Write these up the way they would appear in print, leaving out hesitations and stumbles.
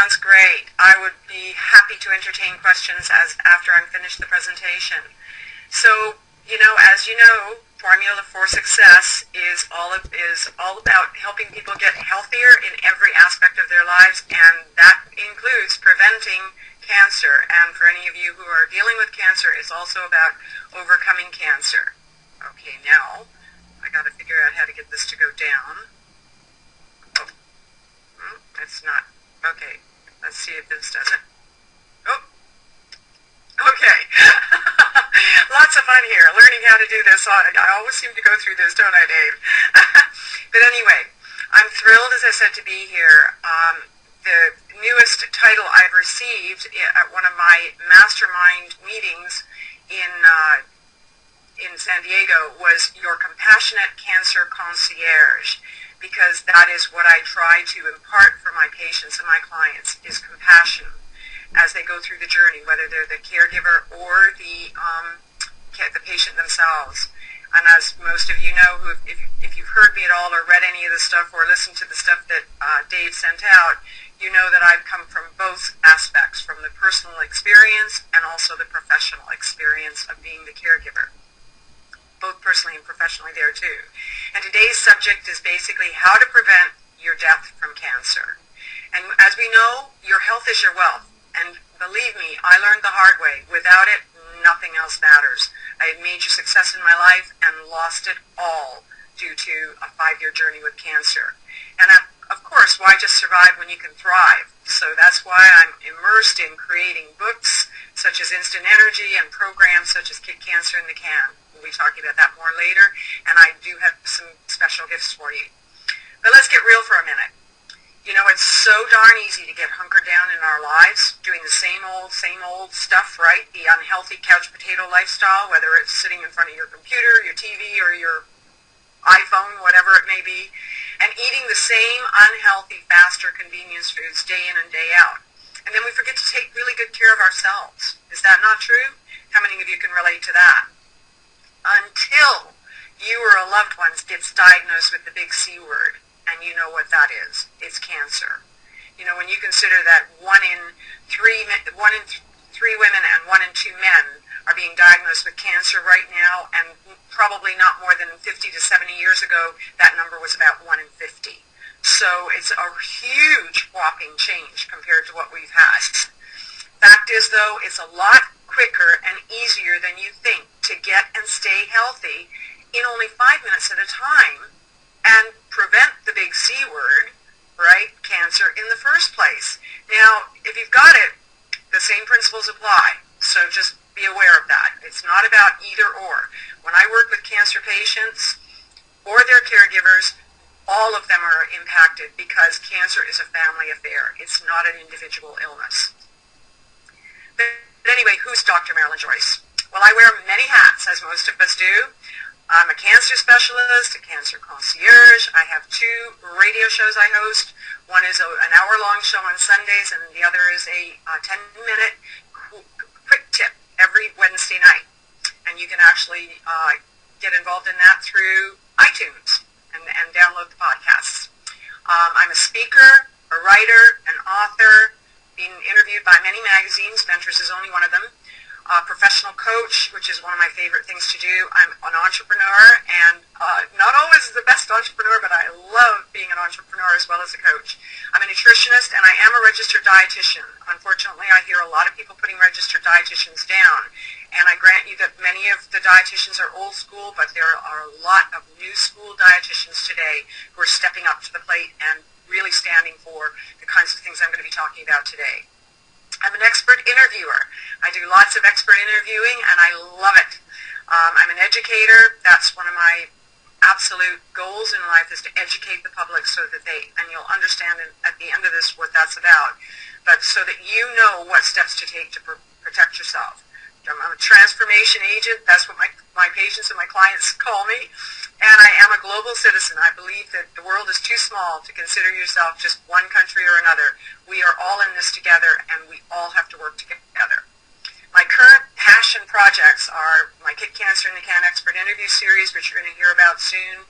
sounds great. I would be happy to entertain questions after I'm finished the presentation. So, as you know, Formula for Success is all about helping people get healthier in every aspect of their lives, and that includes preventing cancer. And for any of you who are dealing with cancer, it's also about overcoming cancer. Okay, now I got to figure out how to get this to go down. Oh, it's not. Okay, let's see if this does it. Oh, okay. Lots of fun here, learning how to do this. I always seem to go through this, don't I, Dave? But anyway, I'm thrilled, as I said, to be here. The newest title I've received at one of my mastermind meetings in San Diego was Your Compassionate Cancer Concierge, because that is what I try to impart for my patients and my clients, is compassion as they go through the journey, whether they're the caregiver or the patient themselves. And as most of you know, if you've heard me at all or read any of the stuff or listened to the stuff that Dave sent out, you know that I've come from both aspects, from the personal experience and also the professional experience of being the caregiver, both personally and professionally there too. And today's subject is basically how to prevent your death from cancer. And as we know, your health is your wealth. And believe me, I learned the hard way. Without it, nothing else matters. I had major success in my life and lost it all due to a 5-year journey with cancer. And of course, why just survive when you can thrive? So that's why I'm immersed in creating books such as Instant Energy and programs such as Kick Cancer in the Can. We'll be talking about that more later, and I do have some special gifts for you. But let's get real for a minute. It's so darn easy to get hunkered down in our lives, doing the same old stuff, right? The unhealthy couch potato lifestyle, whether it's sitting in front of your computer, your TV, or your iPhone, whatever it may be, and eating the same unhealthy, faster convenience foods day in and day out. And then we forget to take really good care of ourselves. Is that not true? How many of you can relate to that? Until you or a loved one gets diagnosed with the big C word. And you know what that is. It's cancer. When you consider that 1 in 3 women and 1 in 2 men are being diagnosed with cancer right now, and probably not more than 50 to 70 years ago, that number was about 1 in 50. So it's a huge whopping change compared to what we've had. Fact is, though, it's a lot quicker and easier than you think to get and stay healthy in only 5 minutes at a time and prevent the big C word, right, cancer, in the first place. Now, if you've got it, the same principles apply, so just be aware of that. It's not about either or. When I work with cancer patients or their caregivers, all of them are impacted because cancer is a family affair. It's not an individual illness. But anyway, who's Dr. Marilyn Joyce? Well, I wear many hats, as most of us do. I'm a cancer specialist, a cancer concierge. I have 2 radio shows I host. One is an hour-long show on Sundays, and the other is a 10-minute quick tip every Wednesday night. And you can actually get involved in that through iTunes and download the podcasts. I'm a speaker, a writer, an author, being interviewed by many magazines. Mentors is only one of them. Professional coach, which is one of my favorite things to do. I'm an entrepreneur, and not always the best entrepreneur, but I love being an entrepreneur as well as a coach. I'm a nutritionist, and I am a registered dietitian. Unfortunately, I hear a lot of people putting registered dietitians down, and I grant you that many of the dietitians are old school, but there are a lot of new school dietitians today who are stepping up to the plate and really standing for the kinds of things I'm going to be talking about today. I'm an expert interviewer. I do lots of expert interviewing, and I love it. I'm an educator. That's one of my absolute goals in life, is to educate the public so that and you'll understand at the end of this what that's about, but so that you know what steps to take to protect yourself. I'm a transformation agent. That's what my patients and my clients call me. And I am a global citizen. I believe that the world is too small to consider yourself just one country or another. We are all in this together, and we all have to work together. My current passion projects are my Kick Cancer in the Can Expert Interview Series, which you're going to hear about soon,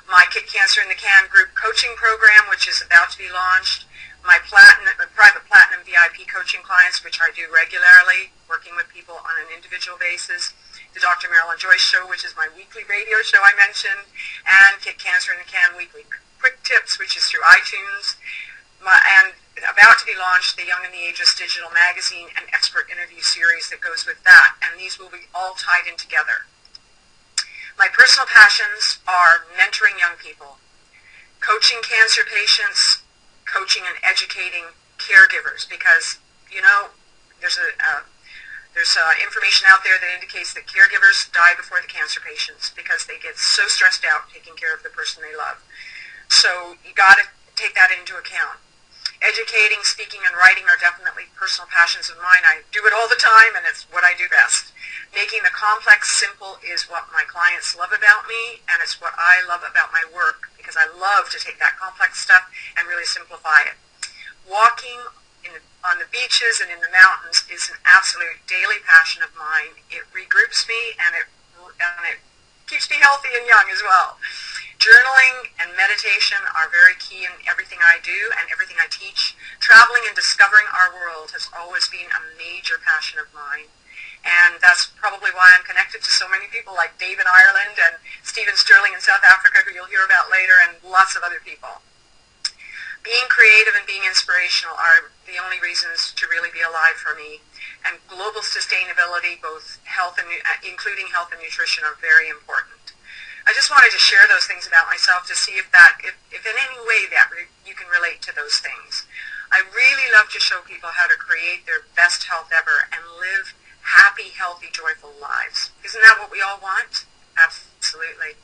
my Kick Cancer in the Can group coaching program, which is about to be launched, My private platinum VIP coaching clients, which I do regularly, working with people on an individual basis. The Dr. Marilyn Joyce Show, which is my weekly radio show I mentioned, and Kick Cancer in a Can Weekly Quick Tips, which is through iTunes. And about to be launched, the Young and the Ageless digital magazine and expert interview series that goes with that, and these will be all tied in together. My personal passions are mentoring young people, coaching cancer patients, coaching and educating caregivers, because, there's information out there that indicates that caregivers die before the cancer patients because they get so stressed out taking care of the person they love. So you got to take that into account. Educating, speaking, and writing are definitely personal passions of mine. I do it all the time, and it's what I do best. Making the complex simple is what my clients love about me, and it's what I love about my work, because I love to take that complex stuff and really simplify it. Walking on the beaches and in the mountains is an absolute daily passion of mine. It regroups me, and it keeps me healthy and young as well. Journaling and meditation are very key in everything I do and everything I teach. Traveling and discovering our world has always been a major passion of mine. And that's probably why I'm connected to so many people like Dave in Ireland and Stephen Sterling in South Africa, who you'll hear about later, and lots of other people. Being creative and being inspirational are the only reasons to really be alive for me. And global sustainability, both health and including health and nutrition, are very important. I just wanted to share those things about myself to see if in any way that you can relate to those things. I really love to show people how to create their best health ever and live happy, healthy, joyful lives. Isn't that what we all want? Absolutely.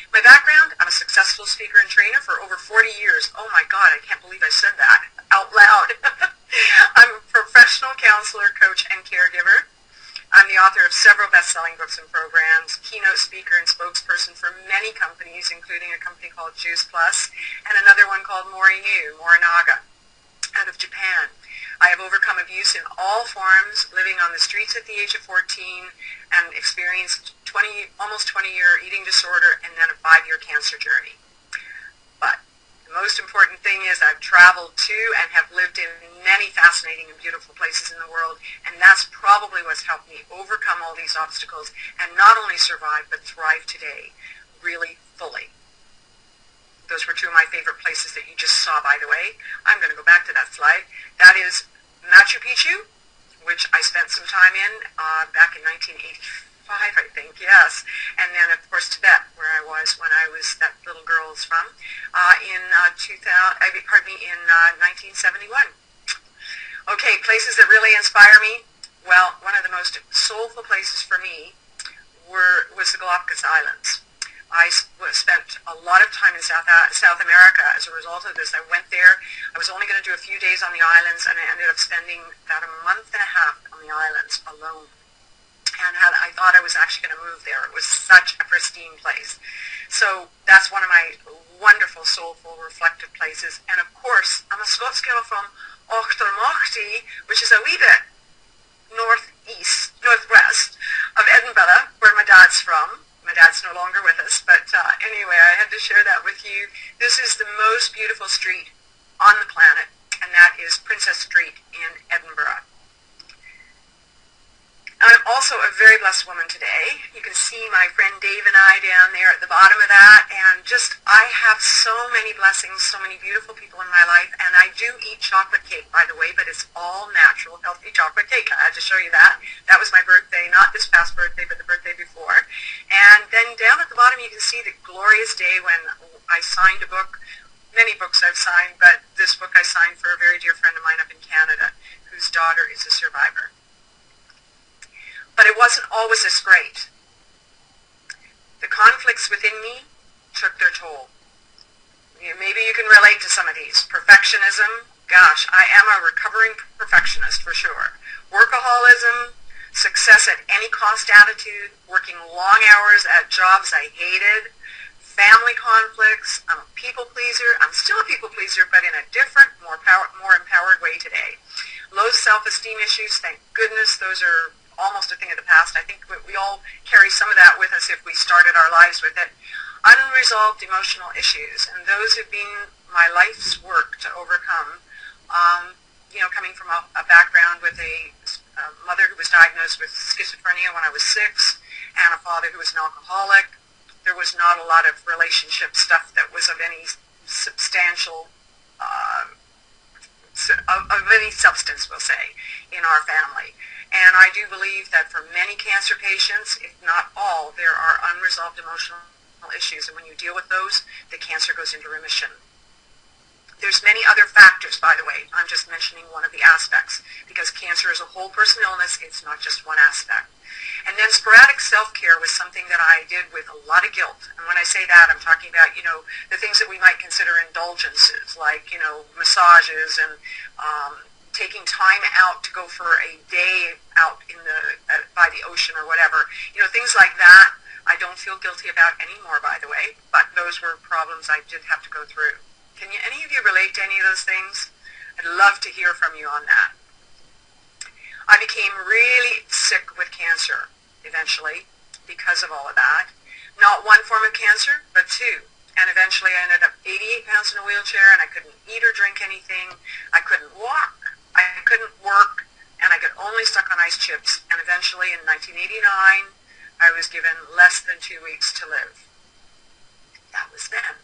My background, I'm a successful speaker and trainer for over 40 years. Oh my God, I can't believe I said that out loud. I'm a professional counselor, coach, and caregiver. I'm the author of several best-selling books and programs, keynote speaker and spokesperson for many companies, including a company called Juice Plus and another one called Morinaga, out of Japan. I have overcome abuse in all forms, living on the streets at the age of 14, and experienced almost 20-year eating disorder and then a 5-year cancer journey. But the most important thing is I've traveled to and have lived in many fascinating and beautiful places in the world, and that's probably what's helped me overcome all these obstacles and not only survive but thrive today, really fully. Those were two of my favorite places that you just saw, by the way. I'm going to go back to that slide. That is Machu Picchu, which I spent some time in back in 1985, I think, yes. And then, of course, Tibet, where I was when I was, that little girl is from, in 1971. Okay, places that really inspire me. Well, one of the most soulful places for me was the Galapagos Islands. I spent a lot of time in South America as a result of this. I went there. I was only going to do a few days on the islands, and I ended up spending about a month and a half on the islands alone. And I thought I was actually going to move there. It was such a pristine place. So that's one of my wonderful, soulful, reflective places. And of course, I'm a Scots girl from Auchtermachty, which is a wee bit northwest of Edinburgh, where my dad's from. My dad's no longer with us, but anyway, I had to share that with you. This is the most beautiful street on the planet, and that is Princess Street in Edinburgh. I'm also a very blessed woman today. You can see my friend Dave and I down there at the bottom of that, and I have so many blessings, so many beautiful people in my life, and I do eat chocolate cake, by the way, but it's all natural, healthy chocolate cake. I had to show you that. That was my birthday, not this past birthday, but the birthday before. And then down at the bottom you can see the glorious day when I signed a book. Many books I've signed, but this book I signed for a very dear friend of mine up in Canada, whose daughter is a survivor. But it wasn't always this great. The conflicts within me took their toll. Maybe you can relate to some of these. Perfectionism. Gosh, I am a recovering perfectionist for sure. Workaholism, success at any cost attitude, working long hours at jobs I hated, family conflicts. I'm a people pleaser. I'm still a people pleaser, but in a different, more empowered way today. Low self-esteem issues, thank goodness those are almost a thing of the past. I think we all carry some of that with us if we started our lives with it. Unresolved emotional issues, and those have been my life's work to overcome. Coming from a background with a mother who was diagnosed with schizophrenia when I was 6, and a father who was an alcoholic, there was not a lot of relationship stuff that was of any substantial, of any substance, we'll say, in our family. And I do believe that for many cancer patients, if not all, there are unresolved emotional issues, and when you deal with those, the cancer goes into remission. There's many other factors, by the way. I'm just mentioning one of the aspects, because cancer is a whole person illness. It's not just one aspect. And then sporadic self-care was something that I did with a lot of guilt. And when I say that, I'm talking about, the things that we might consider indulgences, like, massages and taking time out to go for a day out by the ocean or whatever. Things like that I don't feel guilty about anymore, by the way, but those were problems I did have to go through. Can any of you relate to any of those things? I'd love to hear from you on that. I became really sick with cancer eventually because of all of that. Not one form of cancer, but 2. And eventually I ended up 88 pounds in a wheelchair, and I couldn't eat or drink anything. I couldn't walk. I couldn't work, and I could only suck on ice chips. And eventually in 1989, I was given less than 2 weeks to live. That was then.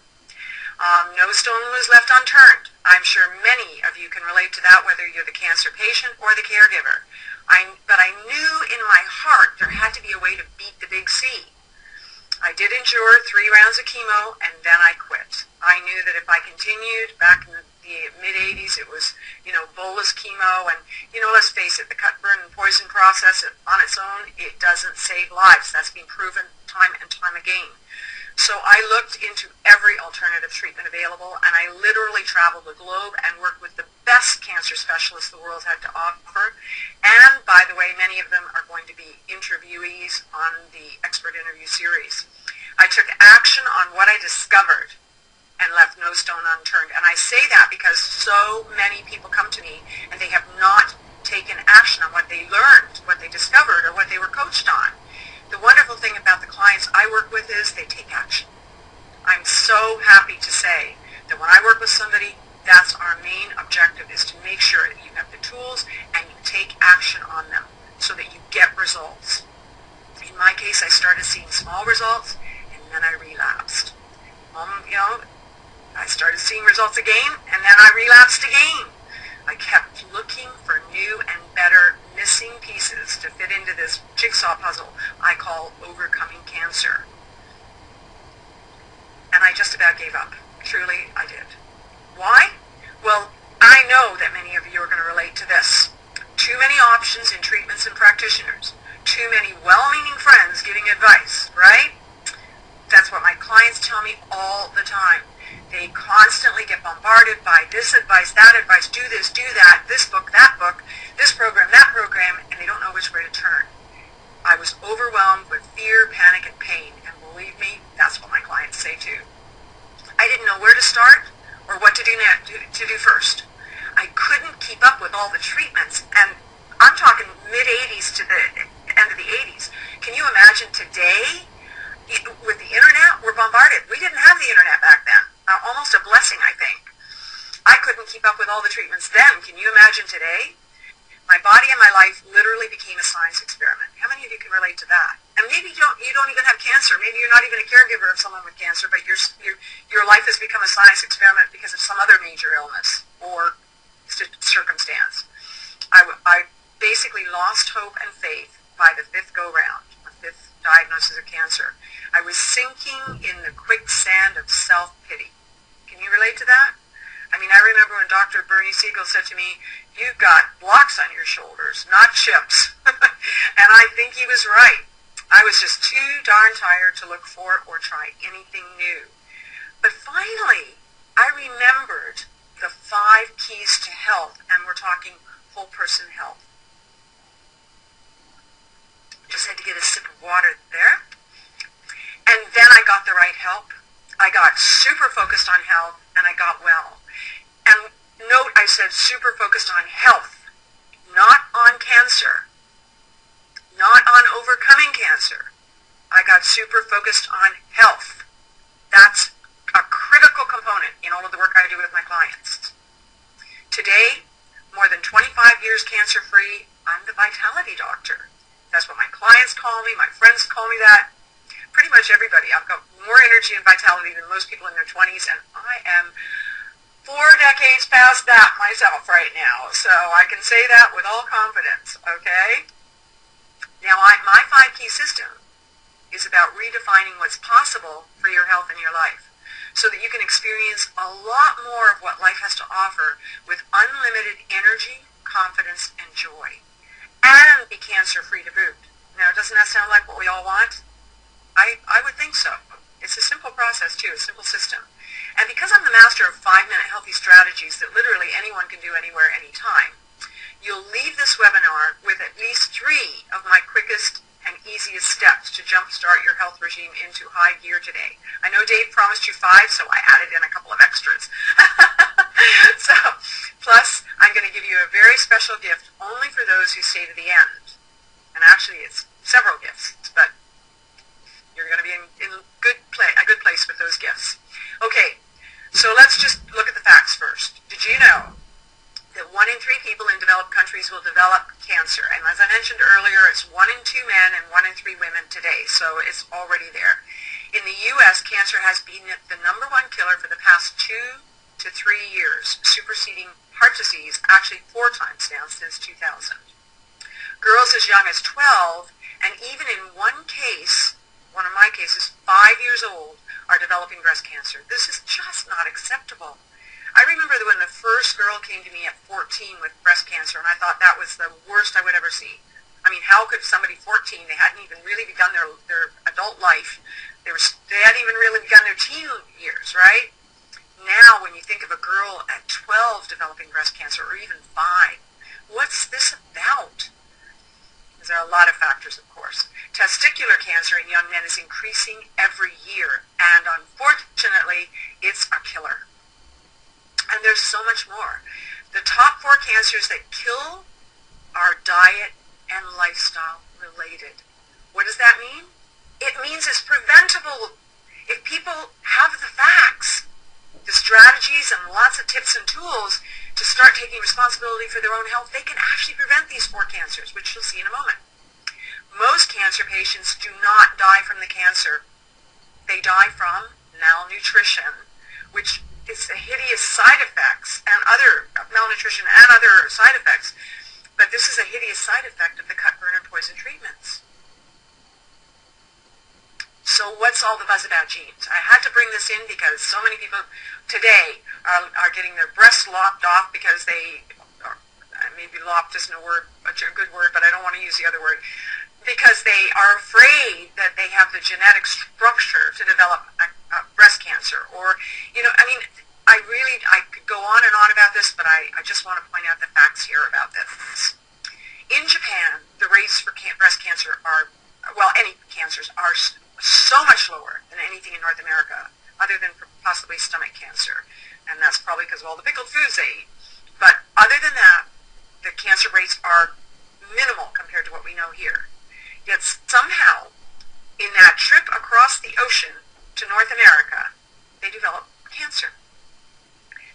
No stone was left unturned. I'm sure many of you can relate to that, whether you're the cancer patient or the caregiver. But I knew in my heart there had to be a way to beat the big C. I did endure 3 rounds of chemo, and then I quit. I knew that if I continued, back in the mid-'80s, it was, bolus chemo, and, let's face it, the cut, burn, and poison process on its own, it doesn't save lives. That's been proven time and time again. So I looked into every alternative treatment available, and I literally traveled the globe and worked with the best cancer specialists the world had to offer. And, by the way, many of them are going to be interviewees on the expert interview series. I took action on what I discovered and left no stone unturned. And I say that because so many people come to me and they have not taken action on what they learned, what they discovered, or what they were coached on. The wonderful thing about the clients I work with is they take action. I'm so happy to say that when I work with somebody, that's our main objective, is to make sure that you have the tools and you take action on them so that you get results. In my case, I started seeing small results, and then I relapsed. I started seeing results again, and then I relapsed again. I kept looking for new and better missing pieces to fit into this jigsaw puzzle I call overcoming cancer. And I just about gave up. Truly, I did. Why? Well, I know that many of you are going to relate to this. Too many options in treatments and practitioners. Too many well-meaning friends giving advice, right? That's what my clients tell me all the time. They constantly get bombarded by this advice, that advice, do this, do that, this book, this program, that program, and they don't know which way to turn. I was overwhelmed with fear, panic, and pain, and believe me, that's what my clients say too. I didn't know where to start or what to do first. I couldn't keep up with all the treatments, and I'm talking mid-'80s to the end of the '80s. Can you imagine today? With the internet, we're bombarded. We didn't have the internet back then. Almost a blessing, I think. I couldn't keep up with all the treatments then. Can you imagine today? My body and my life literally became a science experiment. How many of you can relate to that? And maybe you don't even have cancer. Maybe you're not even a caregiver of someone with cancer, but your life has become a science experiment because of some other major illness or circumstance. I basically lost hope and faith by the 5th go-round, the 5th diagnosis of cancer. I was sinking in the quicksand of self-pity. Can you relate to that? I mean, I remember when Dr. Bernie Siegel said to me, "You've got blocks on your shoulders, not chips." And I think he was right. I was just too darn tired to look for or try anything new. But finally, I remembered the 5 keys to health, and we're talking whole person health. Just had to get a sip of water there. And then I got the right help. I got super focused on health, and I got well. And note, I said super focused on health, not on cancer, not on overcoming cancer. I got super focused on health. That's a critical component in all of the work I do with my clients. Today, years cancer-free, I'm the vitality doctor. That's what my clients call me, my friends call me that. Pretty much everybody. I've got more energy and vitality than most people in their 20s, and I am 4 decades past that myself right now. So I can say that with all confidence, okay? Now, my 5-key system is about redefining what's possible for your health and your life so that you can experience a lot more of what life has to offer with unlimited energy, confidence, and joy, and be cancer-free to boot. Now, doesn't that sound like what we all want? I would think so. It's a simple process, too, a simple system. And because I'm the master of 5-minute healthy strategies that literally anyone can do anywhere, anytime, you'll leave this webinar with at least 3 of my quickest and easiest steps to jumpstart your health regime into high gear today. I know Dave promised you 5, so I added in a couple of extras. So, plus, I'm going to give you a very special gift only for those who stay to the end. And actually, it's several gifts, but you're going to be in a good place with those gifts. Okay, so let's just look at the facts first. Did you know that 1 in 3 people in developed countries will develop cancer? And as I mentioned earlier, it's 1 in 2 men and 1 in 3 women today, so it's already there. In the U.S., cancer has been the #1 killer for the past 2 to 3 years, superseding heart disease actually 4 times now since 2000. Girls as young as 12, and even in one case, one of my cases, 5 years old, are developing breast cancer. This is just not acceptable. I remember when the first girl came to me at 14 with breast cancer, and I thought that was the worst I would ever see. I mean, how could somebody 14, they hadn't even really begun their adult life, they hadn't even really begun their teen years, right? Now, when you think of a girl at 12 developing breast cancer, or even 5, what's this about? There are a lot of factors, of course. Testicular cancer in young men is increasing every year, and unfortunately, it's a killer. And there's so much more. The top 4 cancers that kill are diet and lifestyle related. What does that mean? It means it's preventable. If people have the facts, the strategies, and lots of tips and tools to start taking responsibility for their own health, they can actually prevent these 4 cancers, which you'll see in a moment. Most cancer patients do not die from the cancer. They die from malnutrition, which is the hideous side effects and other malnutrition and other side effects. But this is a hideous side effect of the cut, burn, and poison treatments. So what's all the buzz about genes? I had to bring this in because so many people today are getting their breasts lopped off because they, maybe lopped isn't a good word, but I don't want to use the other word, because they are afraid that they have the genetic structure to develop breast cancer. Or, I mean, I could go on and on about this, but I just want to point out the facts here about this. In Japan, the rates for breast cancer any cancers are so much lower than anything in North America, other than possibly stomach cancer. And that's probably because of all the pickled foods they eat. But other than that, the cancer rates are minimal compared to what we know here. Yet somehow, in that trip across the ocean to North America, they develop cancer.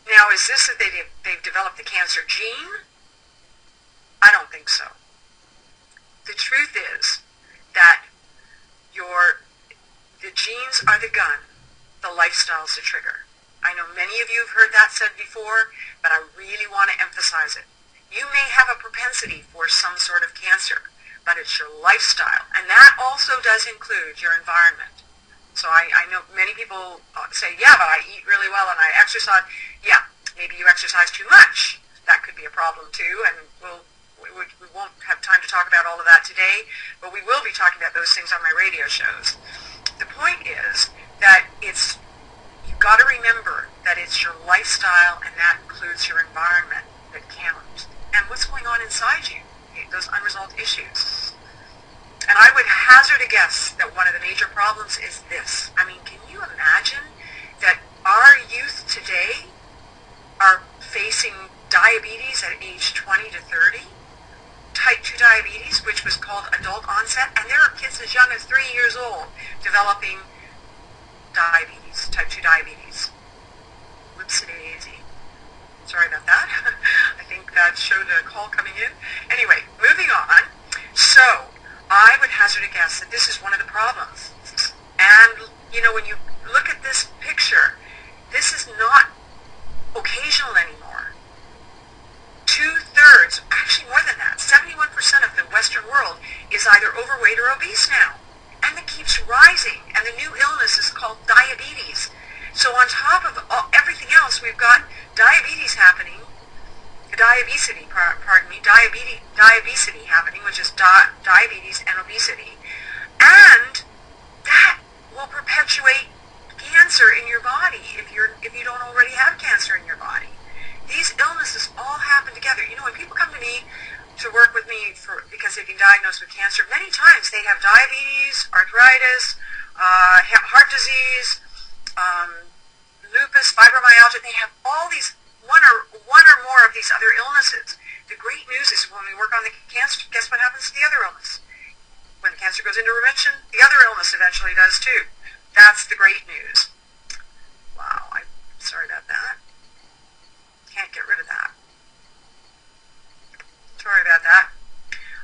Now, is this that they've developed the cancer gene? I don't think so. The truth is that the genes are the gun, the lifestyle's the trigger. I know many of you have heard that said before, but I really want to emphasize it. You may have a propensity for some sort of cancer, but it's your lifestyle, and that also does include your environment. So I know many people say, yeah, but I eat really well and I exercise. Yeah, maybe you exercise too much. That could be a problem too, and we won't have time to talk about all of that today, but we will be talking about those things on my radio shows. The point is that you've got to remember that it's your lifestyle, and that includes your environment, that counts. And what's going on inside you, those unresolved issues. And I would hazard a guess that one of the major problems is this. I mean, can you imagine that our youth today are facing diabetes at age 20 to 30? Type 2 diabetes, which was called adult onset, and there are kids as young as 3 years old developing diabetes, type 2 diabetes. Whoopsie-daisy. Sorry about that. I think that showed a call coming in. Anyway, moving on. So, I would hazard a guess that this is one of the problems. And, when you look at this picture, this is not occasional anymore. 2/3, actually more than that, 71% of the Western world is either overweight or obese now. And it keeps rising. And the new illness is called diabetes. So on top of everything else, we've got diabetes happening, diabetes happening, which is diabetes and obesity. And that will perpetuate cancer in your body if you don't already have cancer in your body. These illnesses all happen together. When people come to me to work with me because they've been diagnosed with cancer, many times they have diabetes, arthritis, heart disease, lupus, fibromyalgia. They have all these one or more of these other illnesses. The great news is when we work on the cancer, guess what happens to the other illness? When the cancer goes into remission, the other illness eventually does too. That's the great news. Wow, I'm sorry about that. Can't get rid of that. Sorry about that.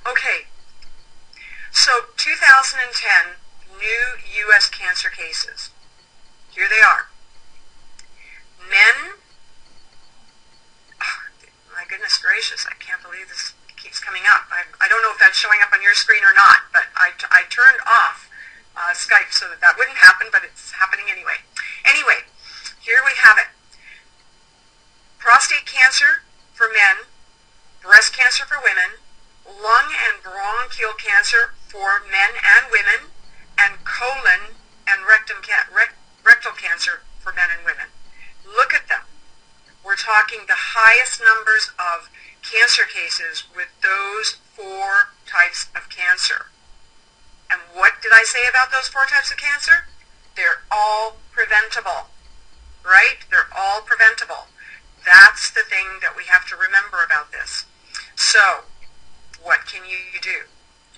Okay, so 2010 new U.S. cancer cases. Here they are. Men, my goodness gracious, I can't believe this keeps coming up. I don't know if that's showing up on your screen or not, but I turned off Skype so that wouldn't happen, but it's happening anyway. Anyway, here we have it. Prostate cancer for men, breast cancer for women, lung and bronchial cancer for men and women, and colon and rectal cancer for men and women. Look at them. We're talking the highest numbers of cancer cases with those 4 types of cancer. And what did I say about those 4 types of cancer? They're all preventable, right? They're all preventable. That's the thing that we have to remember about this. So, what can you do?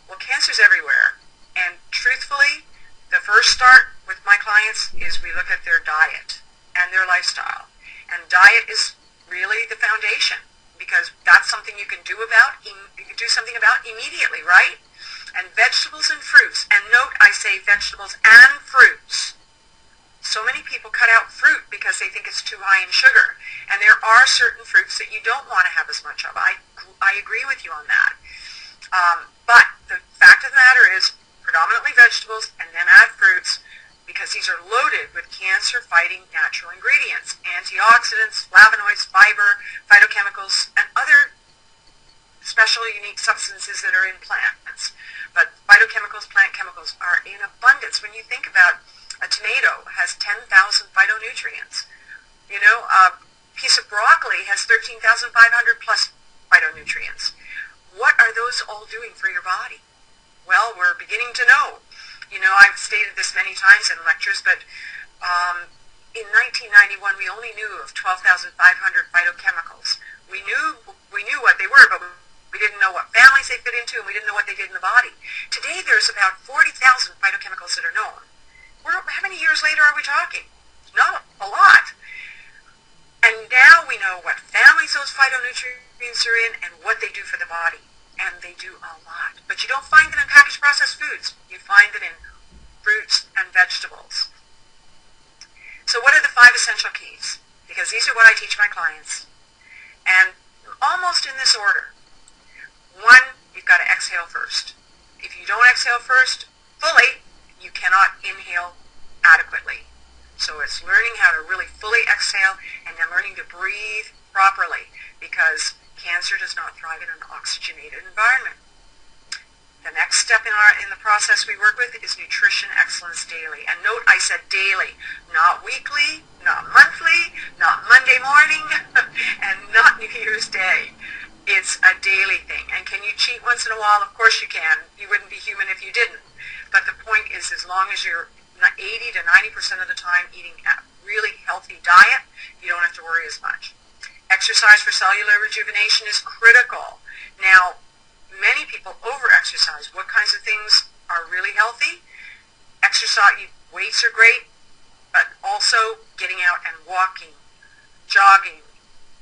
Well, cancer's everywhere. And truthfully, the first start with my clients is we look at their diet and their lifestyle. And diet is really the foundation because that's something you can do something about immediately, right? And vegetables and fruits. And note, I say vegetables and fruits. So many people cut out fruit because they think it's too high in sugar. And there are certain fruits that you don't want to have as much of. I agree with you on that. But the fact of the matter is, predominantly vegetables and then add fruits because these are loaded with cancer-fighting natural ingredients, antioxidants, flavonoids, fiber, phytochemicals, and other special unique substances that are in plants. But phytochemicals, plant chemicals are in abundance. When you think about a tomato has 10,000 phytonutrients. A piece of broccoli has 13,500 plus phytonutrients. What are those all doing for your body? Well, we're beginning to know. I've stated this many times in lectures, but in 1991 we only knew of 12,500 phytochemicals. We knew what they were, but we didn't know what families they fit into, and we didn't know what they did in the body. Today there's about 40,000 phytochemicals that are known. How many years later are we talking? Not a lot. And now we know what families those phytonutrients are in and what they do for the body. And they do a lot. But you don't find them in packaged processed foods. You find them in fruits and vegetables. So what are the 5 essential keys? Because these are what I teach my clients. And almost in this order. 1, you've got to exhale first. If you don't exhale first, fully, you cannot inhale adequately. So it's learning how to really fully exhale and then learning to breathe properly because cancer does not thrive in an oxygenated environment. The next step in the process we work with is nutrition excellence daily. And note, I said daily, not weekly, not monthly, not Monday morning, and not New Year's Day. It's a daily thing. And can you cheat once in a while? Of course you can. You wouldn't be human if you didn't. But the point is, as long as you're 80 to 90% of the time eating a really healthy diet, you don't have to worry as much. Exercise for cellular rejuvenation is critical. Now, many people over-exercise. What kinds of things are really healthy? Exercise, weights are great, but also getting out and walking, jogging,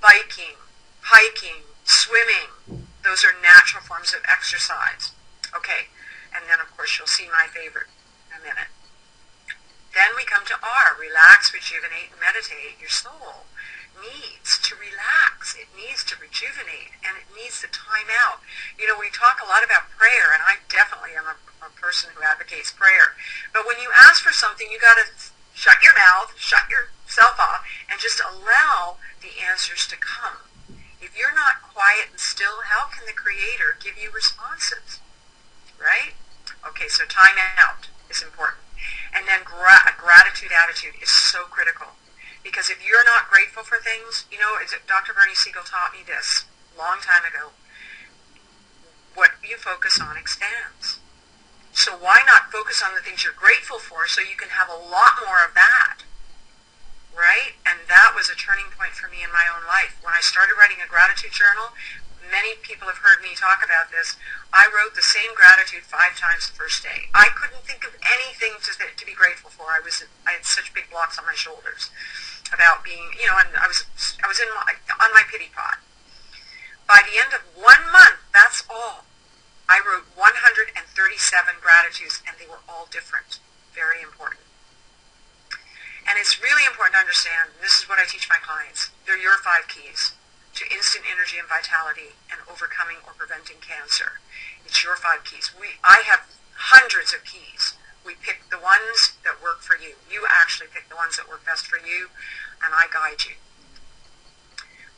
biking, hiking, Swimming, those are natural forms of exercise. Okay, and then of course you'll see my favorite in a minute. Then we come to R, relax, rejuvenate, and meditate. Your soul needs to relax. It needs to rejuvenate, and it needs the time out. You know, we talk a lot about prayer, and I definitely am a person who advocates prayer. But when you ask for something, you got to shut your mouth, shut yourself off, and just allow the answers to come. If you're not quiet and still, how can the Creator give you responses? Right? Okay, so time out is important. And then a gratitude attitude is so critical. Because if you're not grateful for things, you know, Dr. Bernie Siegel taught me this a long time ago. What you focus on expands. So why not focus on the things you're grateful for so you can have a lot more of that? Right? And that was a turning point for me in my own life. When I started writing a gratitude journal, many people have heard me talk about this. I wrote the same gratitude 5 times the first day. I couldn't think of anything to be grateful for. I had such big blocks on my shoulders about being, you know, and I was on my pity pot. By the end of 1 month, that's all. I wrote 137 gratitudes, and they were all different. Very important. And it's really important to understand, this is what I teach my clients, they're your 5 keys to instant energy and vitality and overcoming or preventing cancer. It's your 5 keys. I have hundreds of keys. We pick the ones that work for you. You actually pick the ones that work best for you, and I guide you.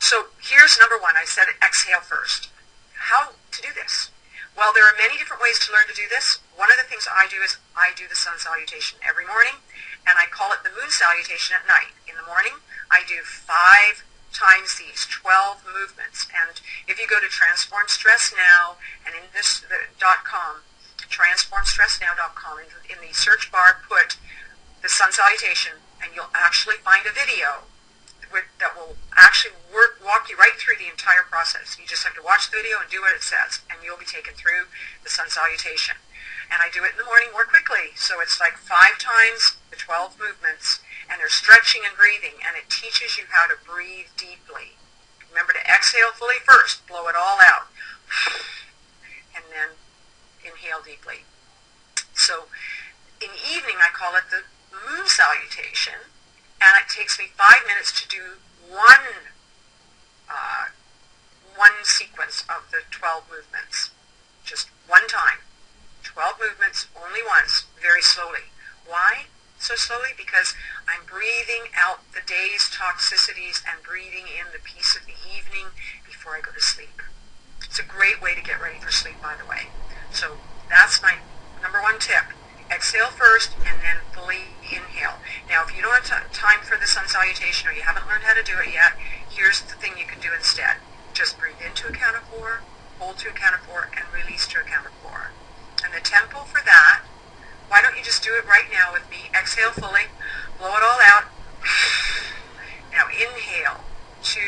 So here's number 1. I said exhale first. How to do this? Well, there are many different ways to learn to do this. One of the things I do is I do the sun salutation every morning, and I call it the moon salutation at night. In the morning, I do 5 times these 12 movements. And if you go to Transform Stress Now and in this .com, transformstressnow.com, in the search bar put the sun salutation, and you'll actually find a video that will actually walk you right through the entire process. You just have to watch the video and do what it says, and you'll be taken through the sun salutation. And I do it in the morning more quickly, so it's like 5 times the 12 movements, and they're stretching and breathing, and it teaches you how to breathe deeply. Remember to exhale fully first, blow it all out, and then inhale deeply. So in the evening, I call it the moon salutation, and it takes me 5 minutes to do one sequence of the 12 movements. Just one time. 12 movements, only once, very slowly. Why so slowly? Because I'm breathing out the day's toxicities and breathing in the peace of the evening before I go to sleep. It's a great way to get ready for sleep, by the way. So that's my number 1 tip. Exhale first and then fully inhale. Now, if you don't have time for the sun salutation or you haven't learned how to do it yet, here's the thing you can do instead. Just breathe in to a count of 4, hold to a count of 4, and release to a count of 4. And the tempo for that, why don't you just do it right now with me? Exhale fully, blow it all out. Now inhale, 2,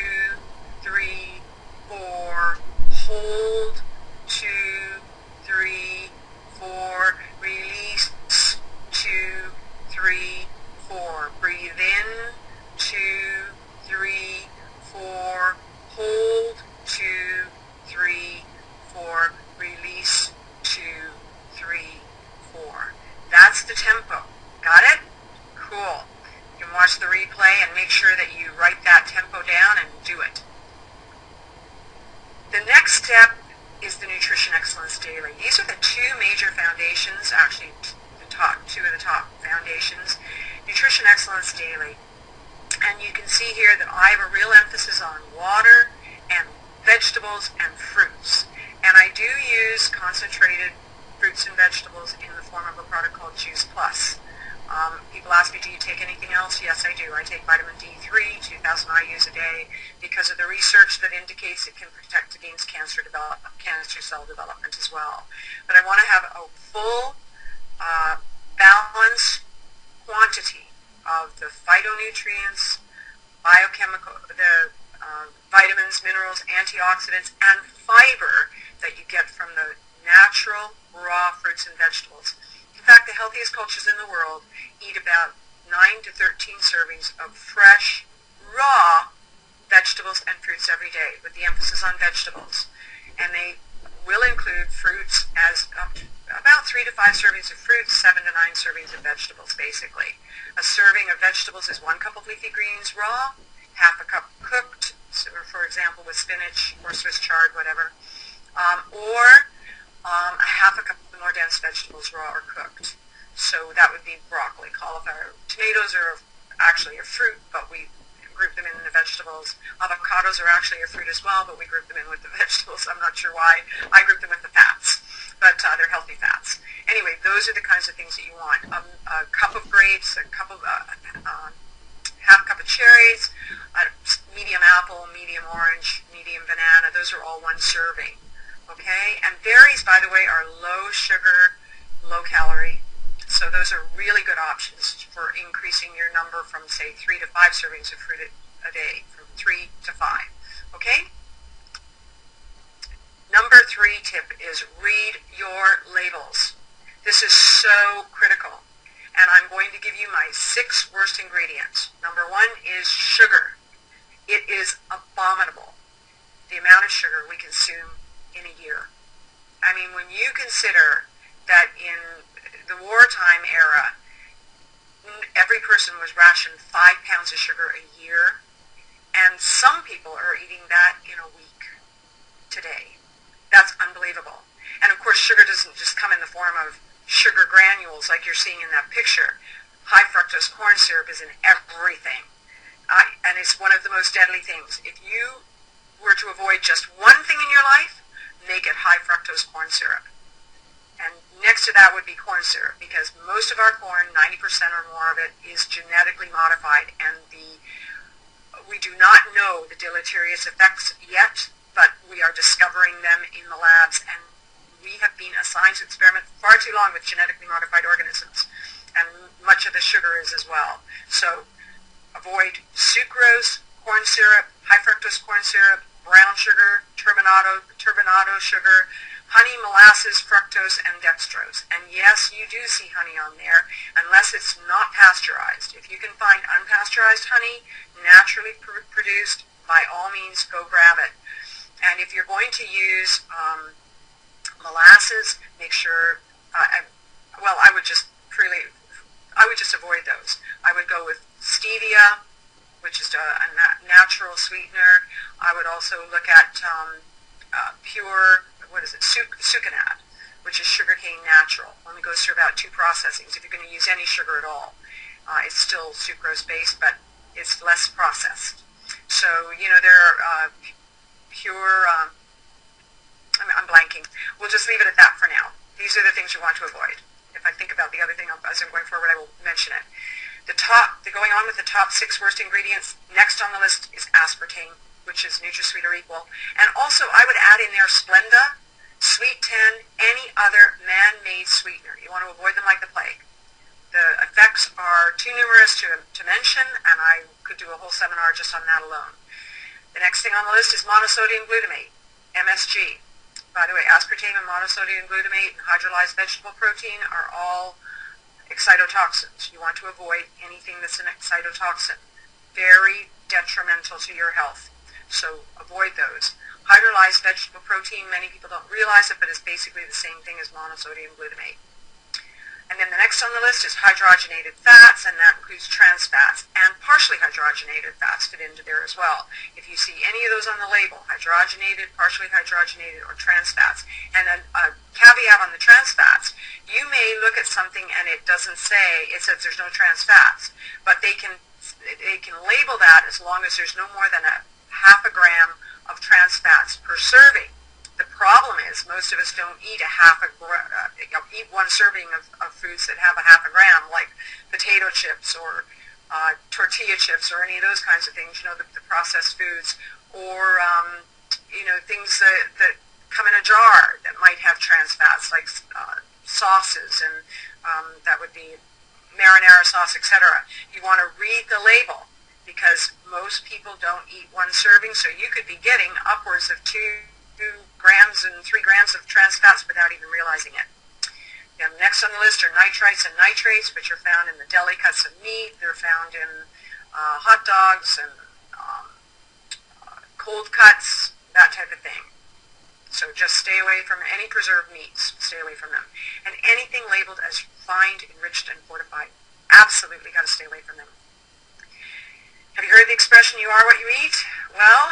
3, 4, hold, 2, 3, 4, release, 2, 3, 4. Breathe in, 2, 3, 4, hold, 2, 3, 4, release, 2, 3, 4. That's the tempo. Got it? Cool. You can watch the replay and make sure that you write that tempo down and do it. The next step is the Nutrition Excellence Daily. These are the 2 major foundations, actually two of the top foundations. Nutrition Excellence Daily. And you can see here that I have a real emphasis on water and vegetables and fruits. And I do use concentrated fruits and vegetables in the form of a product called Juice Plus. People ask me, do you take anything else? Yes, I do. I take vitamin D3, 2,000 IUs a day, because of the research that indicates it can protect against cancer cell development as well. But I want to have a full, balanced quantity of the phytonutrients, the vitamins, minerals, antioxidants, and fiber that you get from the natural, raw fruits and vegetables. In fact, the healthiest cultures in the world eat about 9 to 13 servings of fresh, raw vegetables and fruits every day, with the emphasis on vegetables. And they will include fruits as about 3 to 5 servings of fruits, 7 to 9 servings of vegetables, basically. A serving of vegetables is 1 cup of leafy greens raw, half a cup cooked, so for example with spinach or Swiss chard, whatever, or a half a cup of the more dense vegetables raw or cooked. So that would be broccoli, cauliflower. Tomatoes are actually a fruit, but we group them in the vegetables. Avocados are actually a fruit as well, but we group them in with the vegetables. I'm not sure why. I group them with the fats, but they're healthy fats. Anyway, those are the kinds of things that you want. A cup of grapes, a cup of half cup of cherries, a medium apple, medium orange, medium banana. Those are all 1 serving. Okay? And berries, by the way, are low sugar, low calorie. So those are really good options for increasing your number from, say, 3 to 5 servings of fruit a day, from 3 to 5. Okay? Number 3 tip is read your labels. This is so critical. And I'm going to give you my 6 worst ingredients. Number 1 is sugar. It is abominable, the amount of sugar we consume in a year. I mean, when you consider that in the wartime era, every person was rationed 5 pounds of sugar a year, and some people are eating that in a week today. That's unbelievable. And of course, sugar doesn't just come in the form of sugar granules like you're seeing in that picture. High fructose corn syrup is in everything, and it's one of the most deadly things. If you were to avoid just one thing in your life, make it high fructose corn syrup. And next to that would be corn syrup, because most of our corn, 90% or more of it, is genetically modified, and we do not know the deleterious effects yet, but we are discovering them in the labs, and we have been a science experiment far too long with genetically modified organisms, and much of the sugar is as well. So avoid sucrose, corn syrup, high fructose corn syrup, brown sugar, turbinado sugar, honey, molasses, fructose, and dextrose. And yes, you do see honey on there, unless it's not pasteurized. If you can find unpasteurized honey, naturally produced, by all means, go grab it. And if you're going to use molasses, make sure, I would just avoid those. I would go with stevia, which is a natural sweetener. I would also look at pure, sucanat, which is sugarcane natural. Only goes through about 2 processings. If you're going to use any sugar at all, it's still sucrose-based, but it's less processed. So, there are pure, I'm blanking. We'll just leave it at that for now. These are the things you want to avoid. If I think about the other thing as I'm going forward, I will mention it. Going on with the top 6 worst ingredients, next on the list is aspartame, which is NutraSweet or equal. And also, I would add in there Splenda, Sweet 10, any other man-made sweetener. You want to avoid them like the plague. The effects are too numerous to mention, and I could do a whole seminar just on that alone. The next thing on the list is monosodium glutamate, MSG. By the way, aspartame and monosodium glutamate and hydrolyzed vegetable protein are all excitotoxins. You want to avoid anything that's an excitotoxin. Very detrimental to your health. So avoid those. Hydrolyzed vegetable protein, many people don't realize it, but it's basically the same thing as monosodium glutamate. And then the next on the list is hydrogenated fats, and that includes trans fats, and partially hydrogenated fats fit into there as well. If you see any of those on the label, hydrogenated, partially hydrogenated, or trans fats, and then a caveat on the trans fats, you may look at something and it doesn't say, it says there's no trans fats, but they can label that as long as there's no more than a half a gram of trans fats per serving. The problem is most of us don't eat eat 1 serving of foods that have a half a gram, like potato chips or tortilla chips or any of those kinds of things, the processed foods, or things that come in a jar that might have trans fats, like sauces, and that would be marinara sauce, etc. You want to read the label, because most people don't eat 1 serving, so you could be getting upwards of 2 grams and 3 grams of trans fats without even realizing it. And next on the list are nitrites and nitrates, which are found in the deli cuts of meat. They're found in hot dogs and cold cuts, that type of thing. So just stay away from any preserved meats. Stay away from them. And anything labeled as refined, enriched, and fortified, absolutely got to stay away from them. Have you heard the expression, you are what you eat? Well,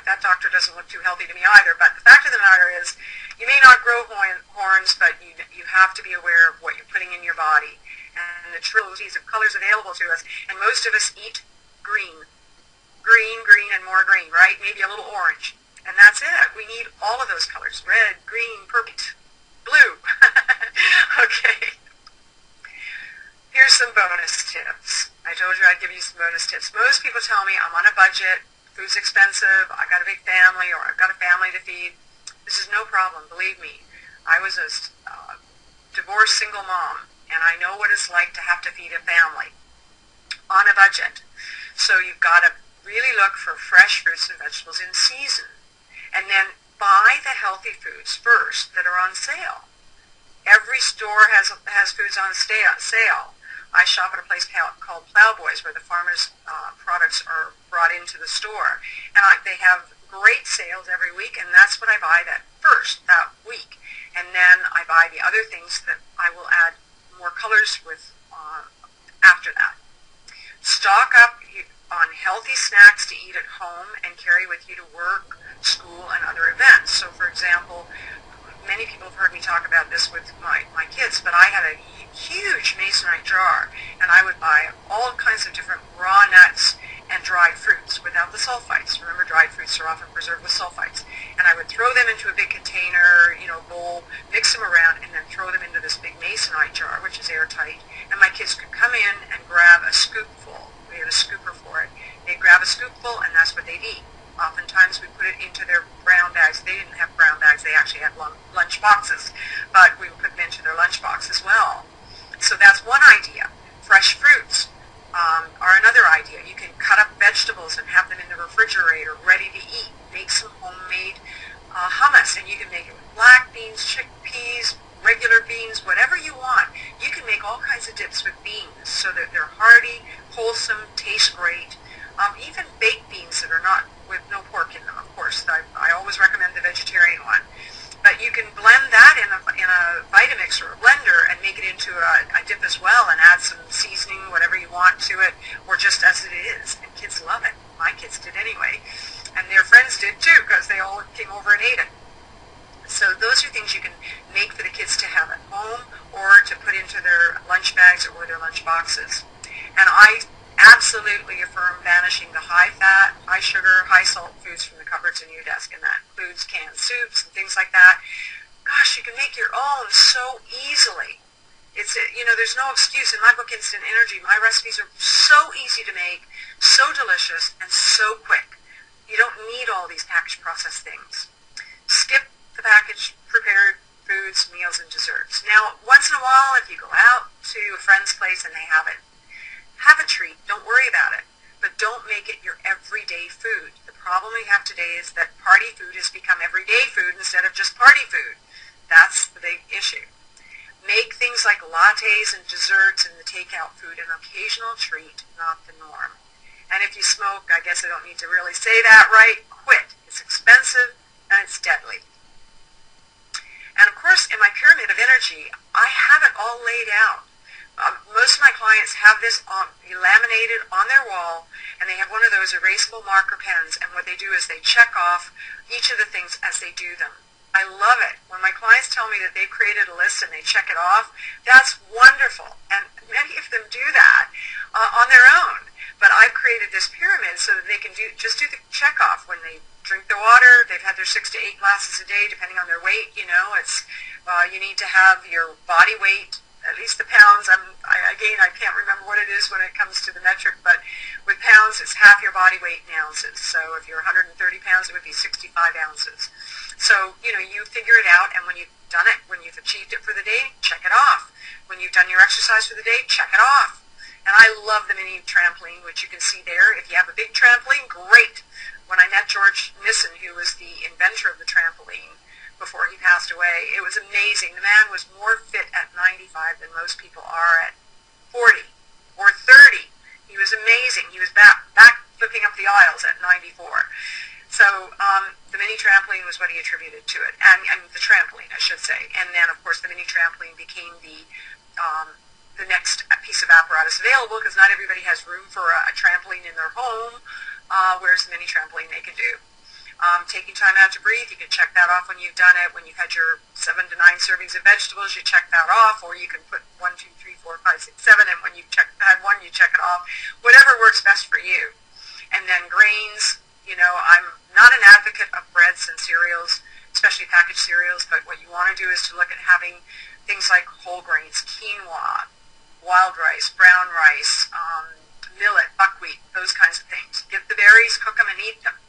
that doctor doesn't look too healthy to me either, but the fact of the matter is, you may not grow horns, but you have to be aware of what you're putting in your body. And the trillions of colors available to us, and most of us eat green. Green, and more green, right? Maybe a little orange. And that's it. We need all of those colors. Red, green, purple, blue. Okay. Here's some bonus tips. I told you I'd give you some bonus tips. Most people tell me I'm on a budget, food's expensive, I got a big family, or I've got a family to feed. This is no problem, believe me. I was a divorced single mom, and I know what it's like to have to feed a family on a budget. So you've got to really look for fresh fruits and vegetables in season. And then buy the healthy foods first that are on sale. Every store has foods on sale. I shop at a place called Plowboys, where the farmers' products are brought into the store. And they have great sales every week, and that's what I buy that week. And then I buy the other things that I will add more colors with after that. Stock up on healthy snacks to eat at home and carry with you to work, school, and other events. So, for example, many people have heard me talk about this with my kids, but I had a huge masonite jar, and I would buy all kinds of different raw nuts and dried fruits without the sulfites. Remember, dried fruits are often preserved with sulfites. And I would throw them into a big container, bowl, mix them around, and then throw them into this big masonite jar, which is airtight. And my kids could come in and grab a scoopful. We had a scooper for it. They'd grab a scoopful, and that's what they'd eat. Oftentimes we put it into their brown bags. They didn't have brown bags. They actually had lunch boxes. But we would put them into their lunch box as well. So that's one idea. Fresh fruits are another idea. You can cut up vegetables and have them in the refrigerator ready to eat. Make some homemade hummus, and you can make it with black beans, chickpeas, regular beans, whatever you want. You can make all kinds of dips with beans so that they're hearty, wholesome, taste great. Even baked beans that are not with no pork in them, of course. I always recommend the vegetarian one. But you can blend that in a Vitamix or a blender and make it into a dip as well, and add some seasoning, whatever you want to it, or just as it is. And kids love it. My kids did anyway. And their friends did too, because they all came over and ate it. So those are things you can make for the kids to have at home, or to put into their lunch bags or their lunch boxes. And I absolutely affirm banishing the high-fat, high-sugar, high-salt foods from the cupboards in your desk, and that includes canned soups and things like that. Gosh, you can make your own so easily. There's no excuse. In my book, Instant Energy, my recipes are so easy to make, so delicious, and so quick. You don't need all these packaged processed things. Skip the packaged prepared foods, meals, and desserts. Now, once in a while, if you go out to a friend's place and they have it, have a treat. Don't worry about it. But don't make it your everyday food. The problem we have today is that party food has become everyday food instead of just party food. That's the big issue. Make things like lattes and desserts and the takeout food an occasional treat, not the norm. And if you smoke, I guess I don't need to really say that, right? Quit. It's expensive and it's deadly. And of course, in my pyramid of energy, I have it all laid out. Most of my clients have this laminated on their wall, and they have one of those erasable marker pens, and what they do is they check off each of the things as they do them. I love it. When my clients tell me that they've created a list and they check it off, that's wonderful, and many of them do that on their own. But I've created this pyramid so that they can just do the check off when they drink the water. They've had their 6 to 8 glasses a day, depending on their weight. It's you need to have your body weight, at least the pounds. I can't remember what it is when it comes to the metric, but with pounds, it's half your body weight in ounces. So if you're 130 pounds, it would be 65 ounces. So, you figure it out, and when you've done it, when you've achieved it for the day, check it off. When you've done your exercise for the day, check it off. And I love the mini trampoline, which you can see there. If you have a big trampoline, great. When I met George Nissen, who was the inventor of the trampoline, before he passed away, it was amazing. The man was more fit at 95 than most people are at 40 or 30. He was amazing. He was back flipping up the aisles at 94. So The mini trampoline was what he attributed to it, and the trampoline, I should say. And then, of course, the mini trampoline became the next piece of apparatus available, because not everybody has room for a trampoline in their home, whereas the mini trampoline they can do. Taking time out to breathe, you can check that off when you've done it. When you've had your 7 to 9 servings of vegetables, you check that off, or you can put 1, 2, 3, 4, 5, 6, 7, and when you've had one, you check it off. Whatever works best for you. And then grains, I'm not an advocate of breads and cereals, especially packaged cereals, but what you want to do is to look at having things like whole grains, quinoa, wild rice, brown rice, millet, buckwheat, those kinds of things. Get the berries, cook them, and eat them.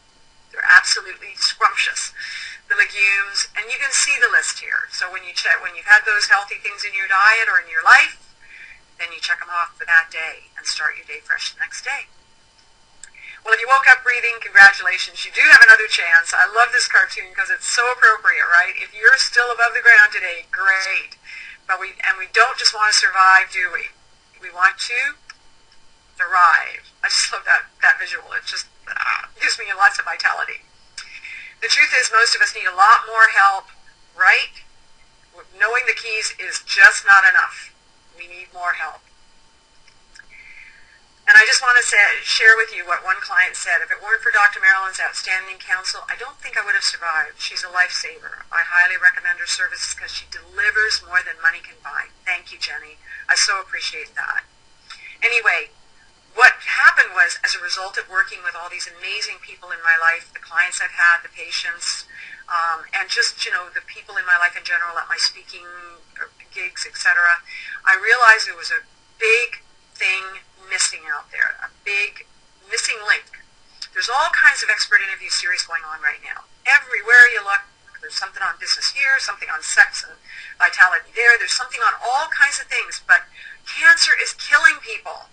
They're absolutely scrumptious. The legumes, and you can see the list here. So when you've had those healthy things in your diet or in your life, then you check them off for that day and start your day fresh the next day. Well, if you woke up breathing, congratulations. You do have another chance. I love this cartoon because it's so appropriate, right? If you're still above the ground today, great. But we don't just want to survive, do we? We want to thrive. I just love that visual. It just gives me lots of vitality. The truth is, most of us need a lot more help, right? Knowing the keys is just not enough. We need more help. And I just want to share with you what one client said. If it weren't for Dr. Marilyn's outstanding counsel, I don't think I would have survived. She's a lifesaver. I highly recommend her services because she delivers more than money can buy. Thank you, Jenny. I so appreciate that. Anyway, what happened was, as a result of working with all these amazing people in my life, the clients I've had, the patients, and just, the people in my life in general at my speaking gigs, etc., I realized there was a big thing missing out there, a big missing link. There's all kinds of expert interview series going on right now. Everywhere you look, there's something on business here, something on sex and vitality there. There's something on all kinds of things, but cancer is killing people.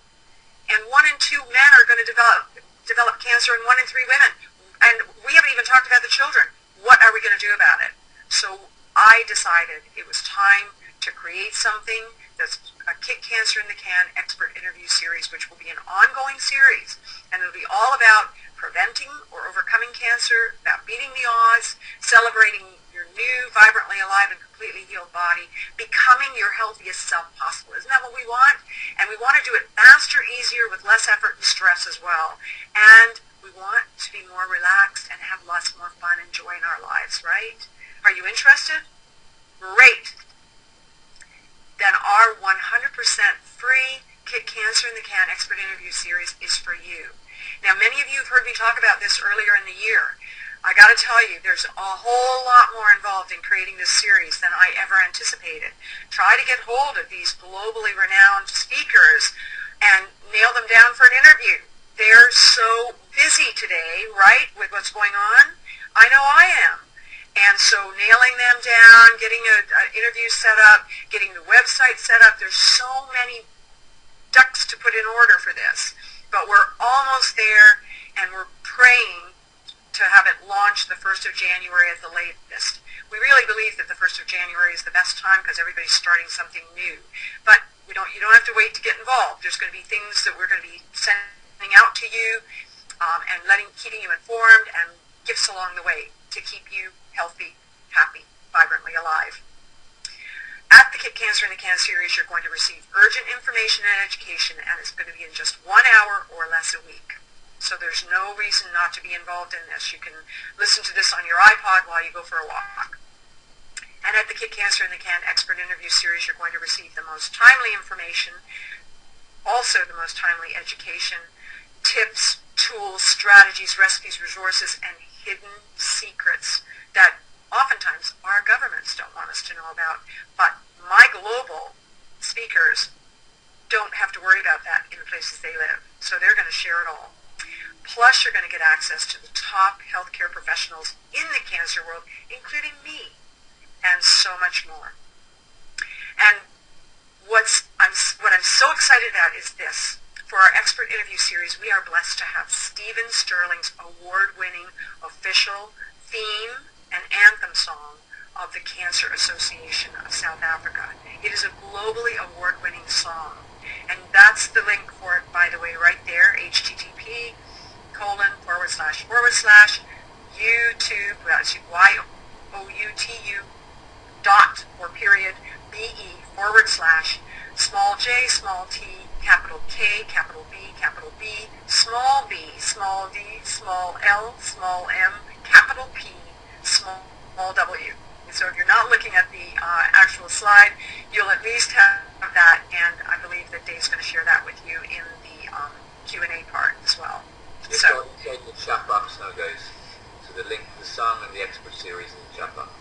And 1 in 2 men are going to develop cancer, and 1 in 3 women. And we haven't even talked about the children. What are we going to do about it? So I decided it was time to create something that's a Kick Cancer in the Can expert interview series, which will be an ongoing series. And it'll be all about preventing or overcoming cancer, about beating the odds, celebrating your new, vibrantly alive and completely healed body, becoming your healthiest self possible. Isn't that what we want? And we want to do it faster, easier, with less effort and stress as well. And we want to be more relaxed and have lots more fun and joy in our lives, right? Are you interested? Great. Then our 100% free Kick Cancer in the Can expert interview series is for you. Now, many of you have heard me talk about this earlier in the year. I got to tell you, there's a whole lot more involved in creating this series than I ever anticipated. Try to get hold of these globally renowned speakers and nail them down for an interview. They're so busy today, right, with what's going on? I know I am. And so nailing them down, getting an interview set up, getting the website set up, there's so many ducks to put in order for this. But we're almost there, and we're praying to have it launched the 1st of January at the latest. We really believe that the 1st of January is the best time because everybody's starting something new. But you don't have to wait to get involved. There's going to be things that we're going to be sending out to you and keeping you informed, and gifts along the way to keep you healthy, happy, vibrantly alive. At the Kick Cancer in the Can series, you're going to receive urgent information and education, and it's going to be in just 1 hour or less a week. So there's no reason not to be involved in this. You can listen to this on your iPod while you go for a walk. And at the Kick Cancer in the Can expert interview series, you're going to receive the most timely information, also the most timely education, tips, tools, strategies, recipes, resources, and hidden secrets that oftentimes our governments don't want us to know about. But my global speakers don't have to worry about that in the places they live. So they're going to share it all. Plus, you're going to get access to the top healthcare professionals in the cancer world, including me, and so much more. And what I'm so excited about is this. For our expert interview series, we are blessed to have Stephen Sterling's award-winning official theme and anthem song of the Cancer Association of South Africa. It is a globally award-winning song. And that's the link for it, by the way, right there, http:// YouTube youtu dot or period be small j, small t, capital K, capital B, small b, small d, small l, small m, capital P, small w. So if you're not looking at the actual slide, you'll at least have that, and I believe that Dave's going to share that with you in the Q&A part as well. It's inside the chat box now, guys. So the link to the song and the expert series in the chat box.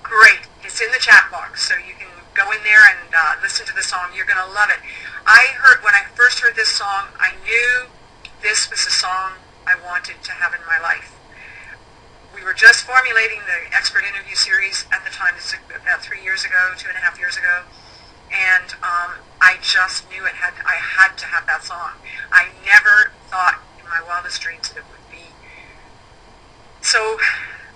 Great. It's in the chat box, so you can go in there and listen to the song. You're going to love it. When I first heard this song, I knew this was a song I wanted to have in my life. We were just formulating the expert interview series at the time. This was about 3 years ago, 2.5 years ago, and I just knew I had to have that song. I never thought in my wildest dreams that it would be so.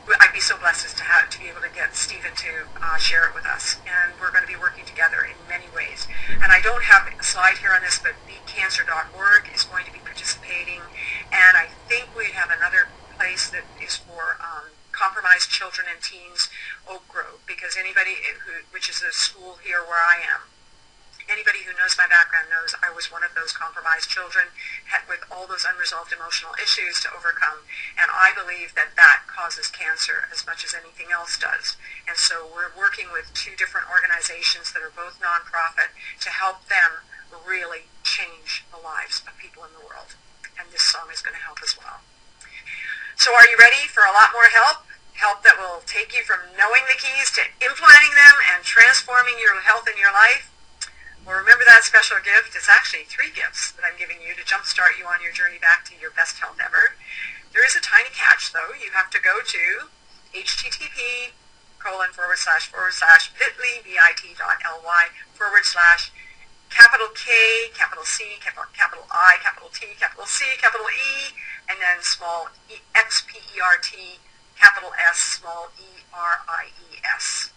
I'd be so blessed to be able to get Stephen to share it with us, and we're going to be working together in many ways. And I don't have a slide here on this, but beatcancer.org is going to be participating, and I think we have another place that is for compromised children and teens, Oak Grove, because which is a school here where I am. Anybody who knows my background knows I was one of those compromised children with all those unresolved emotional issues to overcome. And I believe that causes cancer as much as anything else does. And so we're working with 2 different organizations that are both nonprofit to help them really change the lives of people in the world. And this song is going to help as well. So are you ready for a lot more help? Help that will take you from knowing the keys to implementing them and transforming your health in your life? Well, remember that special gift? It's actually 3 gifts that I'm giving you to jumpstart you on your journey back to your best health ever. There is a tiny catch, though. You have to go to http://bit.ly/capital K, capital C, capital I, capital T, capital C, capital E, and then small XPERT, capital S, small ERIES.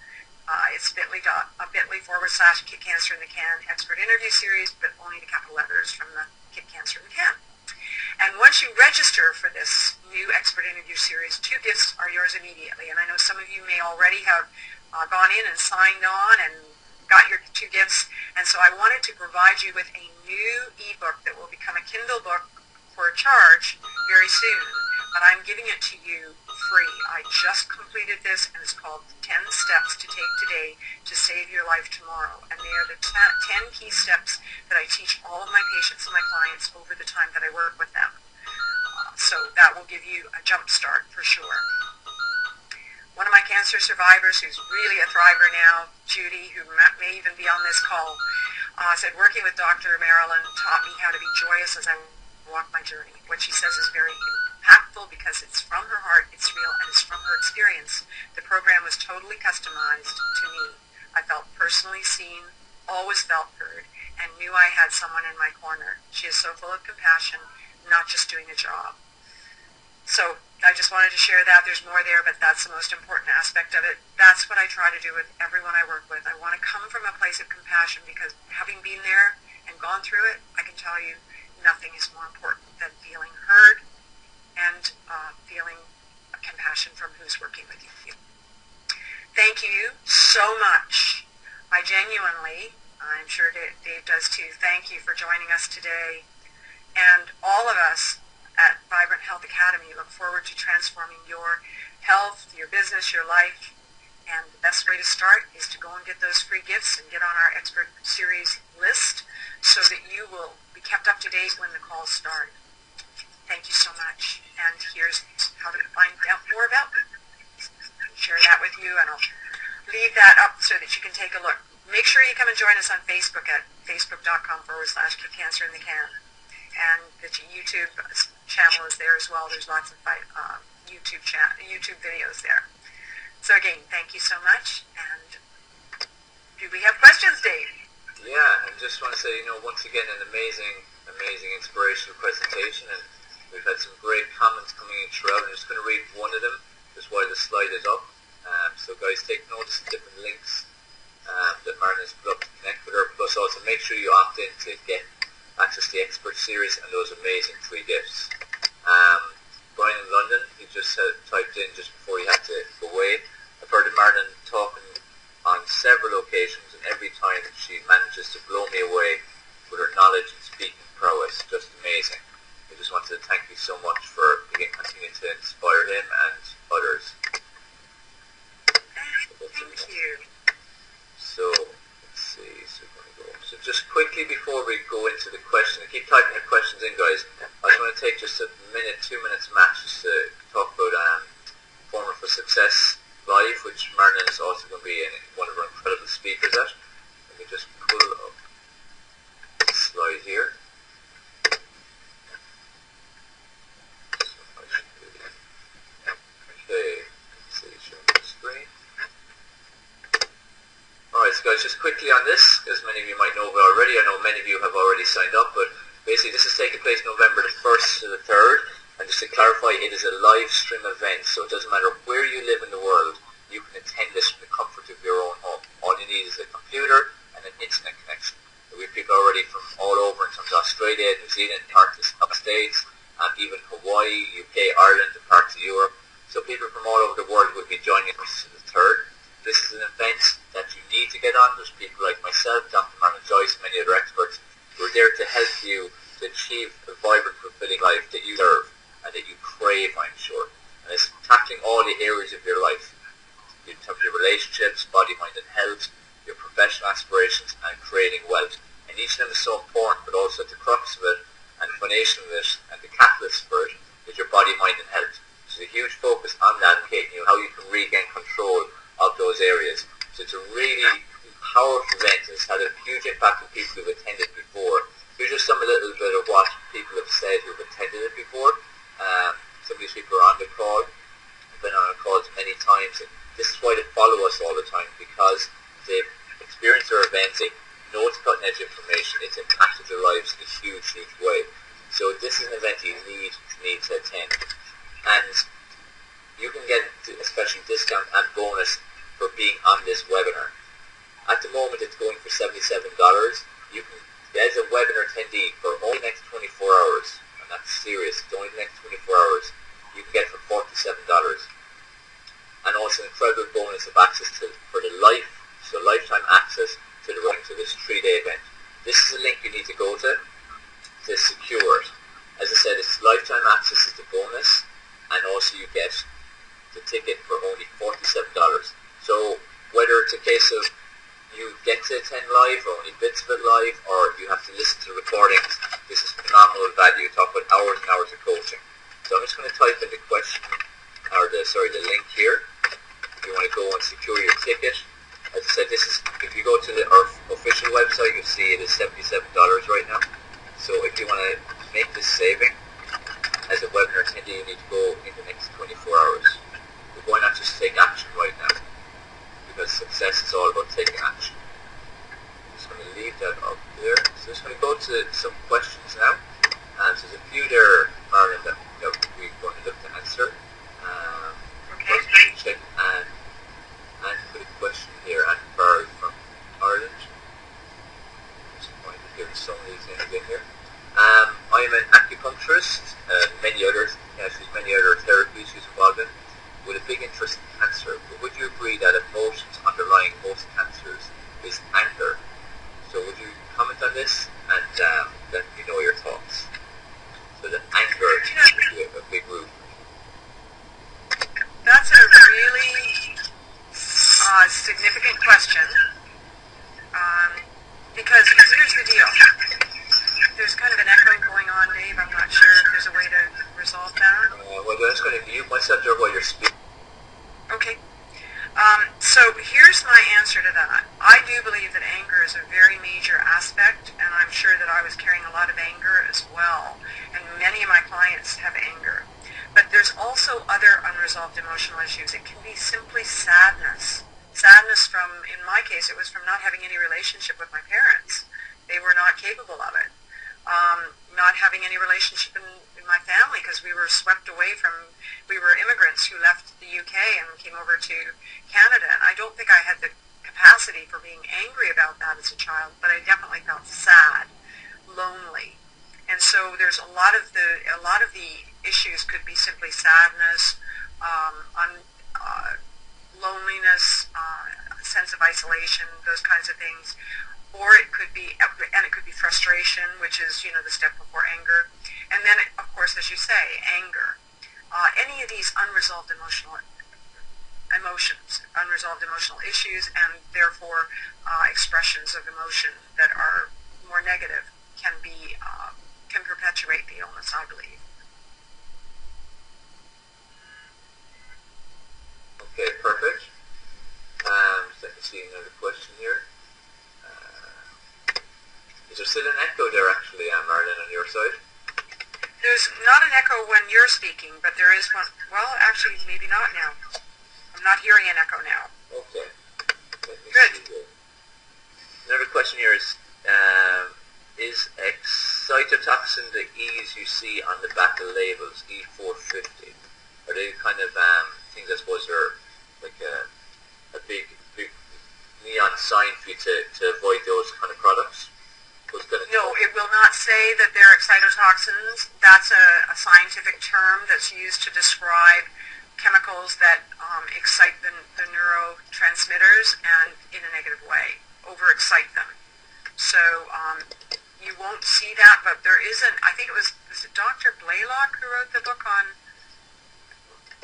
It's bit.ly/Kick Cancer in the Can expert interview series, but only the capital letters from the Kick Cancer in the Can. And once you register for this new expert interview series, 2 gifts are yours immediately. And I know some of you may already have gone in and signed on and got your 2 gifts. And so I wanted to provide you with a new ebook that will become a Kindle book for a charge very soon. But I'm giving it to you free. I just completed this, and it's called 10 Steps to Take Today to Save Your Life Tomorrow. And they are the 10 key steps that I teach all of my patients and my clients over the time that I work with them. So that will give you a jump start for sure. One of my cancer survivors, who's really a thriver now, Judy, who may even be on this call, said, working with Dr. Marilyn taught me how to be joyous as I walk my journey. What she says is very impactful because it's from her heart, it's real, and it's from her experience. The program was totally customized to me. I felt personally seen, always felt heard, and knew I had someone in my corner. She is so full of compassion, not just doing a job. So I just wanted to share that. There's more there, but that's the most important aspect of it. That's what I try to do with everyone I work with. I want to come from a place of compassion because having been there and gone through it, I can tell you nothing is more important than feeling heard and feeling compassion from who's working with you. Thank you so much. I genuinely, I'm sure Dave does too, thank you for joining us today. And all of us at Vibrant Health Academy look forward to transforming your health, your business, your life. And the best way to start is to go and get those free gifts and get on our expert series list so that you will be kept up to date when the calls start. Thank you so much. And here's how to find out more about me. Share that with you, and I'll leave that up so that you can take a look. Make sure you come and join us on Facebook at facebook.com/Kick Cancer in the Can. And the YouTube channel is there as well. There's lots of YouTube videos there. So again, thank you so much. And do we have questions, Dave? Yeah, I just want to say, once again, an amazing, inspirational presentation, and we've had some great comments coming in throughout. I'm just going to read one of them just while the slide is up. So guys, take notice of different links that Marilyn has put up to connect with her. Plus also make sure you opt in to get access to the expert series and those amazing free gifts. Brian in London, he just typed stepped in just before you had to go away. I've heard of Marilyn talking on several occasions, and every time she manages to blow me away with her knowledge and speaking prowess. Just amazing. I just wanted to thank you so much for, again, continuing to inspire him and others. Thank you. So, let's see. So just quickly before we go into the question, keep typing your questions in, guys. I just want to take just a minute, 2 minutes max, just to talk about Formula for Success Live, which Marilyn is also going to be one of our incredible speakers at. Let me just pull up the slide here. Okay, let's see, showing the screen. Alright, so guys, just quickly on this, as many of you might know already, I know many of you have already signed up, but basically this is taking place November the 1st to the 3rd, and just to clarify, it is a live stream event, so it doesn't matter where you live in the world, you can attend this from the comfort of your own home. All you need is a computer and an internet connection. We have people already from all over in terms of Australia, New Zealand, parts of the States, and even Hawaii, UK, Ireland, and parts of Europe. So people from all over the world will be joining us on the 3rd. This is an event that you need to get on. There's people like myself, Dr. Marilyn Joyce, many other experts, who are there to help you to achieve a vibrant, fulfilling life that you deserve and that you crave, I'm sure. And it's tackling all the areas of your life, in terms of your relationships, body, mind, and health, your professional aspirations, and creating wealth. And each of them is so important, but also at the crux of it, and the foundation of it, and the catalyst for it, is your body, mind, and health. So there's a huge focus on that, educating you how you can regain control of those areas. So it's a really powerful event, and it's had a huge impact on people who've attended before. Here's just a little bit of what people have said who've attended it before. Some of these people are on the call. I've been on our calls many times, and this is why they follow us all the time, because they've experienced our events, they know it's cutting-edge information, it's impacted their lives in a huge, huge way. So this is an event you need to attend. And you can get a special discount and bonus for being on this webinar. At the moment, it's going for $77. You can, as a webinar attendee, for only the next 24 hours, and that's serious, it's only the next 24 hours, you can get it for $47. And also an incredible bonus of access for the lifetime access to this 3-day event. This is a link you need to go to secure it. As I said, it's lifetime access is the bonus, and also you get the ticket for only $47. So whether it's a case of you get to attend live, or only bits of it live, or you have to listen to recordings, this is phenomenal value. Talk about hours and hours of coaching. So I'm just going to type in the question, or the link here. If you want to go and secure your ticket, as I said, this is, if you go to our official website, you'll see it is $77 right now. So if you want to make this saving, as a webinar attendee, you need to go in the next 24 hours. But why not just take action right now? Because success is all about taking action. I'm just going to leave that up there. So I'm just going to go to some questions now. And so there's a few there, Marilyn, that we're going to look to answer. Okay. First, check and put a question here. And Barry from Ireland. Just going to give so many things in here. I am an acupuncturist, many other therapies she's involved in, with a big interest in cancer. But would you agree that emotions underlying most cancers is anger? So would you comment on this, and let me know your thoughts? So that anger is a big root. That's a really significant question, because here's the deal. There's kind of an echoing going on, Dave. I'm not sure if there's a way to resolve that. Well, I'm just going to mute myself there while you're speaking. Okay. So here's my answer to that. I do believe that anger is a very major aspect, and I'm sure that I was carrying a lot of anger as well, and many of my clients have anger. But there's also other unresolved emotional issues. It can be simply sadness. Sadness from, in my case, it was from not having any relationship with my parents. They were not capable of it. Not having any relationship in my family, because we were swept away we were immigrants who left the UK and came over to Canada. And I don't think I had the capacity for being angry about that as a child, but I definitely felt sad, lonely. And so there's a lot of the issues could be simply sadness, loneliness, sense of isolation, those kinds of things. Or it could be, and it could be frustration, which is, the step before anger. And then, of course, as you say, anger. Any of these unresolved emotions, unresolved emotional issues, and therefore expressions of emotion that are more negative can perpetuate the illness, I believe. Okay, perfect. Let me see another question here. Is there still an echo there, actually, Marilyn, on your side? There's not an echo when you're speaking, but there is one. Well, actually, maybe not now. I'm not hearing an echo now. Okay. Let me Good. see here. Another question here is excitotoxin the E's you see on the back of labels, E450? Are they kind of things, I suppose, are like a big neon sign for you to avoid those kind of products? No, it will not say that they're excitotoxins. That's a scientific term that's used to describe chemicals that excite the neurotransmitters and in a negative way, overexcite them. So you won't see that, but there isn't. I think it was Dr. Blaylock who wrote the book on.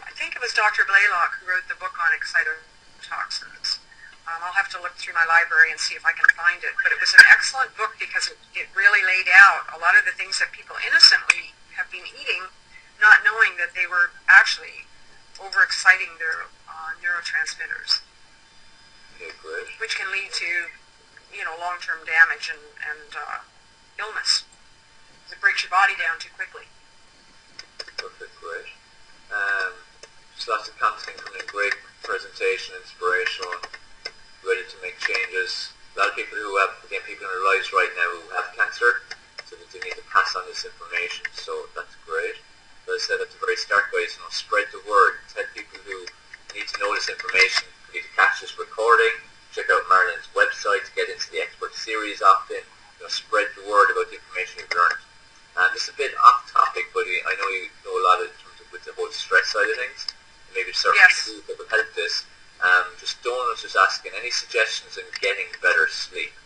I think it was Dr. Blaylock who wrote the book on excitotoxins. I'll have to look through my library and see if I can find it. But it was an excellent book because it really laid out a lot of the things that people innocently have been eating, not knowing that they were actually overexciting their neurotransmitters, which can lead to, long-term damage and illness. It breaks your body down too quickly. Perfect, great. Just lots of comments coming in. Great presentation, inspirational, ready to make changes. A lot of people who have, again, people in their lives right now who have cancer, so that they need to pass on this information. So that's great. As I said at the very start, guys, spread the word. Tell people who need to know this information, who need to catch this recording. Check out Marilyn's website to get into the expert series often. Spread the word about the information you've learned. And this is a bit off topic, but I know you know a lot of with the whole stress side of things. Maybe certain food that will help this. Just Donald's just asking any suggestions in getting better sleep.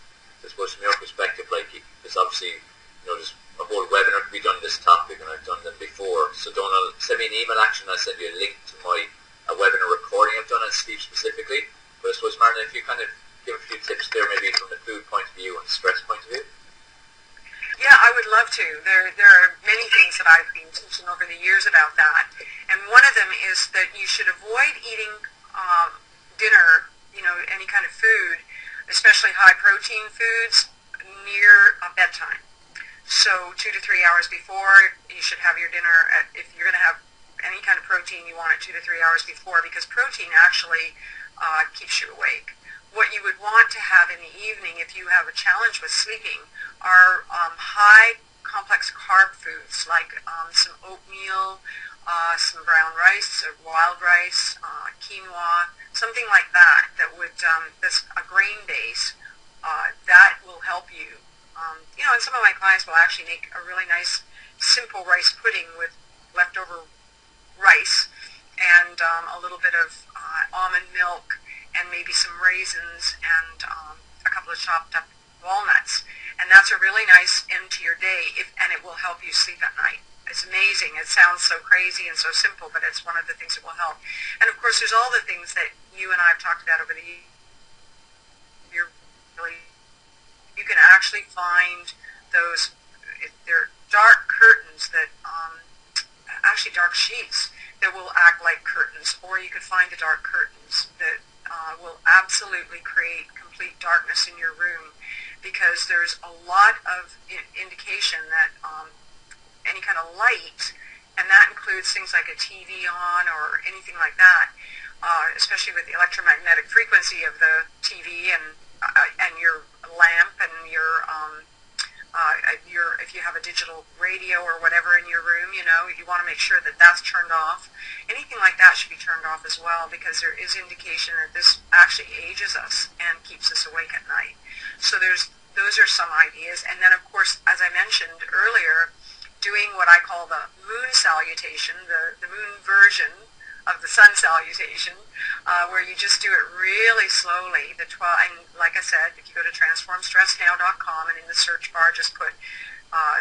I suppose from your perspective, because obviously, there's a whole webinar to be done on this topic, and I've done them before. So Donald, send me an email action, I'll send you a link to my webinar recording I've done on sleep specifically. But I suppose, Marilyn, if you kind of give a few tips there, maybe from the food point of view and stress point of view. Yeah, I would love to. There are many things that I've been teaching over the years about that. And one of them is that you should avoid eating dinner, any kind of food, especially high-protein foods, near bedtime. So 2 to 3 hours before, you should have your dinner. If you're going to have any kind of protein, you want it 2 to 3 hours before, because protein actually keeps you awake. What you would want to have in the evening, if you have a challenge with sleeping, are high complex carb foods like some oatmeal, some brown rice or wild rice, quinoa, something like that. That's a grain base. That will help you. And some of my clients will actually make a really nice, simple rice pudding with leftover rice and a little bit of almond milk and maybe some raisins and a couple of chopped up walnuts. And that's a really nice end to your day, and it will help you sleep at night. It's amazing. It sounds so crazy and so simple, but it's one of the things that will help. And of course, there's all the things that you and I have talked about over the years. You can actually find those, they're dark curtains that, actually dark sheets that will act like curtains, or you could find the dark curtains that will absolutely create complete darkness in your room, because there's a lot of indication that any kind of light, and that includes things like a TV on or anything like that, especially with the electromagnetic frequency of the TV and your lamp and your if you have a digital radio or whatever in your room, you want to make sure that that's turned off. Anything like that should be turned off as well, because there is indication that this actually ages us and keeps us awake at night. So those are some ideas. And then, of course, as I mentioned earlier, doing what I call the moon salutation, the moon version of the sun salutation, where you just do it really slowly. And like I said, if you go to transformstressnow.com and in the search bar just put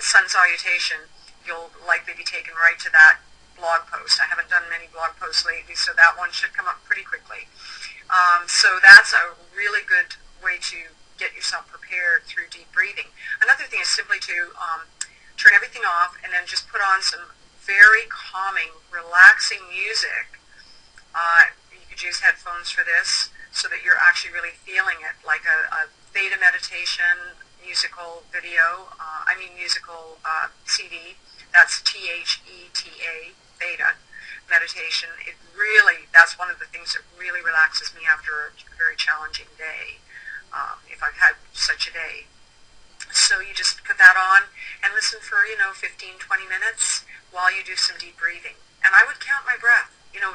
sun salutation, you'll likely be taken right to that blog post. I haven't done many blog posts lately, so that one should come up pretty quickly. So that's a really good way to get yourself prepared through deep breathing. Another thing is simply to turn everything off and then just put on some very calming, relaxing music. You could use headphones for this so that you're actually really feeling it, like a theta meditation musical video, musical CD. That's THETA, theta meditation. That's one of the things that really relaxes me after a very challenging day, if I've had such a day. So you just put that on and listen for, 15, 20 minutes while you do some deep breathing. And I would count my breath.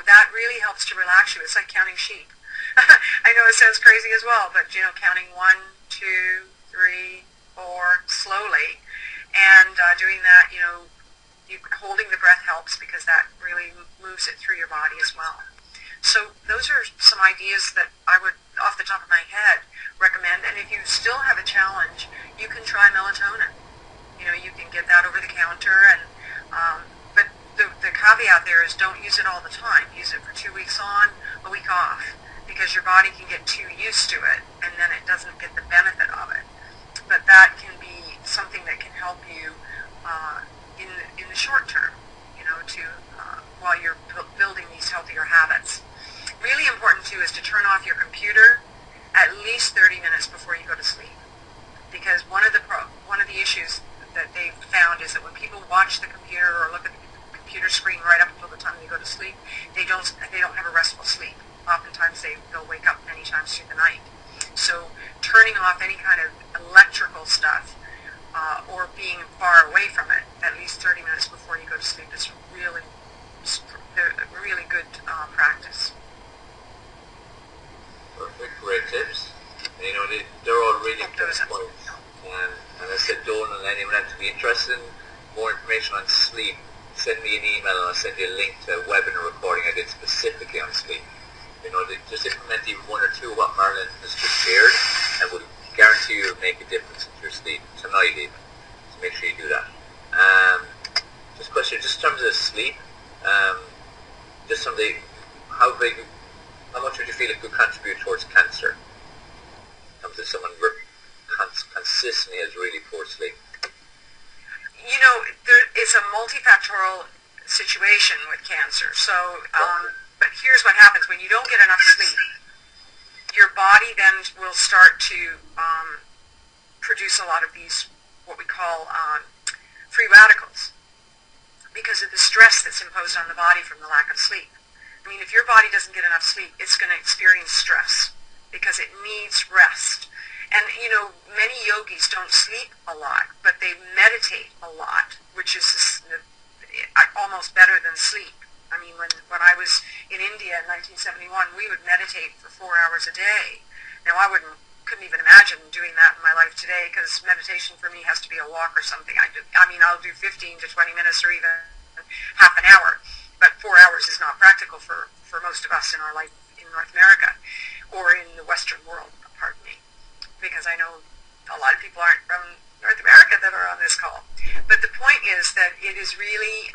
That really helps to relax you. It's like counting sheep. I know it sounds crazy as well, but, counting 1, 2, 3, 4 slowly. And doing that, holding the breath helps because that really moves it through your body as well. So those are some ideas that I would, off the top of my head, recommend. And if you still have a challenge, you can try melatonin. You can get that over the counter. And but the caveat there is don't use it all the time. Use it for 2 weeks on, a week off, because your body can get too used to it, and then it doesn't get the benefit of it. But that can be something that can help you in the short term, while you're building these healthier habits. Really important too is to turn off your computer at least 30 minutes before you go to sleep, because one of the issues that they've found is that when people watch the computer or look at the computer screen right up until the time they go to sleep, they don't have a restful sleep. Oftentimes they'll wake up many times through the night. So turning off any kind of electrical stuff or being far away from it at least 30 minutes before you go to sleep is really good practice. Perfect, great tips. They're all really important points. And I said, don't let anyone else be interested in more information on sleep. Send me an email and I'll send you a link to a webinar recording I did specifically on sleep. Just implement even 1 or 2 of what Marilyn has just shared, and will guarantee you it'll make a difference in your sleep tonight even. So make sure you do that. Just a question, just in terms of sleep, just something, how much would you feel it could contribute towards cancer? In terms of someone consistently has really poor sleep. It's a multifactorial situation with cancer. So, but here's what happens when you don't get enough sleep. Your body then will start to produce a lot of these, what we call free radicals, because of the stress that's imposed on the body from the lack of sleep. If your body doesn't get enough sleep, it's going to experience stress because it needs rest. And, many yogis don't sleep a lot, but they meditate a lot, which is almost better than sleep. When I was in India in 1971, we would meditate for 4 hours a day. Now, I couldn't even imagine doing that in my life today, because meditation for me has to be a walk or something. I'll do 15 to 20 minutes or even half an hour, but 4 hours is not practical for most of us in our life in North America or in the Western world, pardon me, because I know a lot of people aren't from North America that are on this call. But the point is that it is really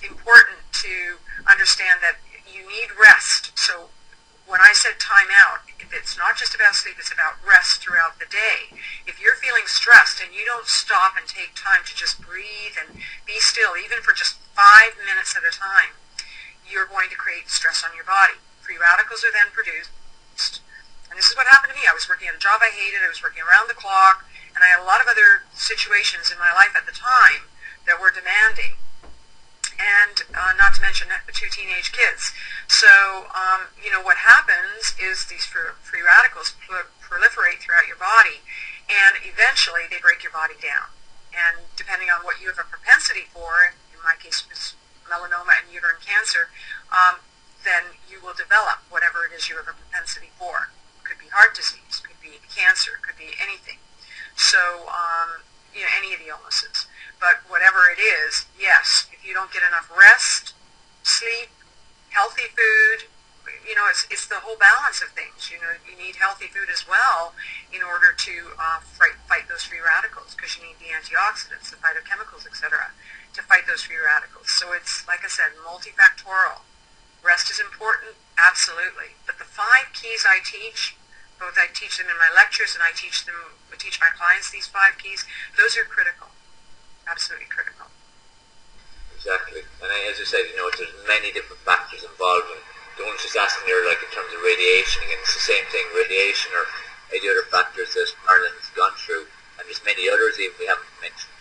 important to understand that you need rest. So when I said time out, it's not just about sleep, it's about rest throughout the day. If you're feeling stressed and you don't stop and take time to just breathe and be still, even for just 5 minutes at a time, you're going to create stress on your body. Free radicals are then produced. And this is what happened to me. I was working at a job I hated, I was working around the clock, and I had a lot of other situations in my life at the time that were demanding. And not to mention 2 teenage kids. So, what happens is these free radicals proliferate throughout your body, and eventually they break your body down. And depending on what you have a propensity for, in my case it was melanoma and uterine cancer, then you will develop whatever it is you have a propensity for. It could be heart disease, could be cancer, could be anything. So, any of the illnesses. But whatever it is, yes, if you don't get enough rest, sleep, healthy food. It's the whole balance of things. You need healthy food as well in order to fight those free radicals, because you need the antioxidants, the phytochemicals, etc., to fight those free radicals. So it's, like I said, multifactorial. Rest is important, absolutely. But the 5 keys I teach, both I teach them in my lectures and I teach my clients these 5 keys, those are critical, absolutely critical. Exactly. And as you said, there's many different factors involved. And the one's just asking there, like in terms of radiation, again, it's the same thing, radiation or any other factors that Marilyn's gone through, and there's many others even we haven't mentioned.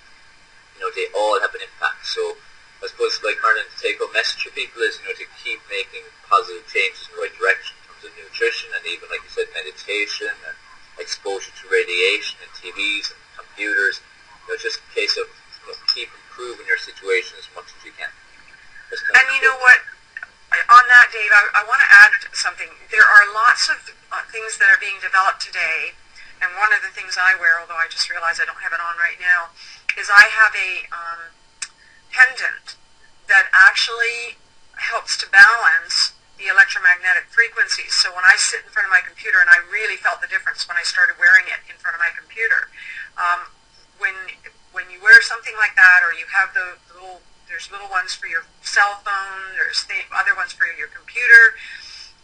They all have an impact. So I suppose, like Marilyn, the take-home message for people is, to keep making positive changes in the right direction in terms of nutrition, and even, like you said, meditation and exposure to radiation and TVs and computers. Just a case of keep improving your situation as much as you can. And you know what? On that, Dave, I want to add something. There are lots of things that are being developed today, and one of the things I wear, although I just realized I don't have it on right now, is I have a pendant that actually helps to balance the electromagnetic frequencies. So when I sit in front of my computer, and I really felt the difference when I started wearing it in front of my computer, when you wear something like that, or you have there's little ones for your cell phone, there's other ones for your computer,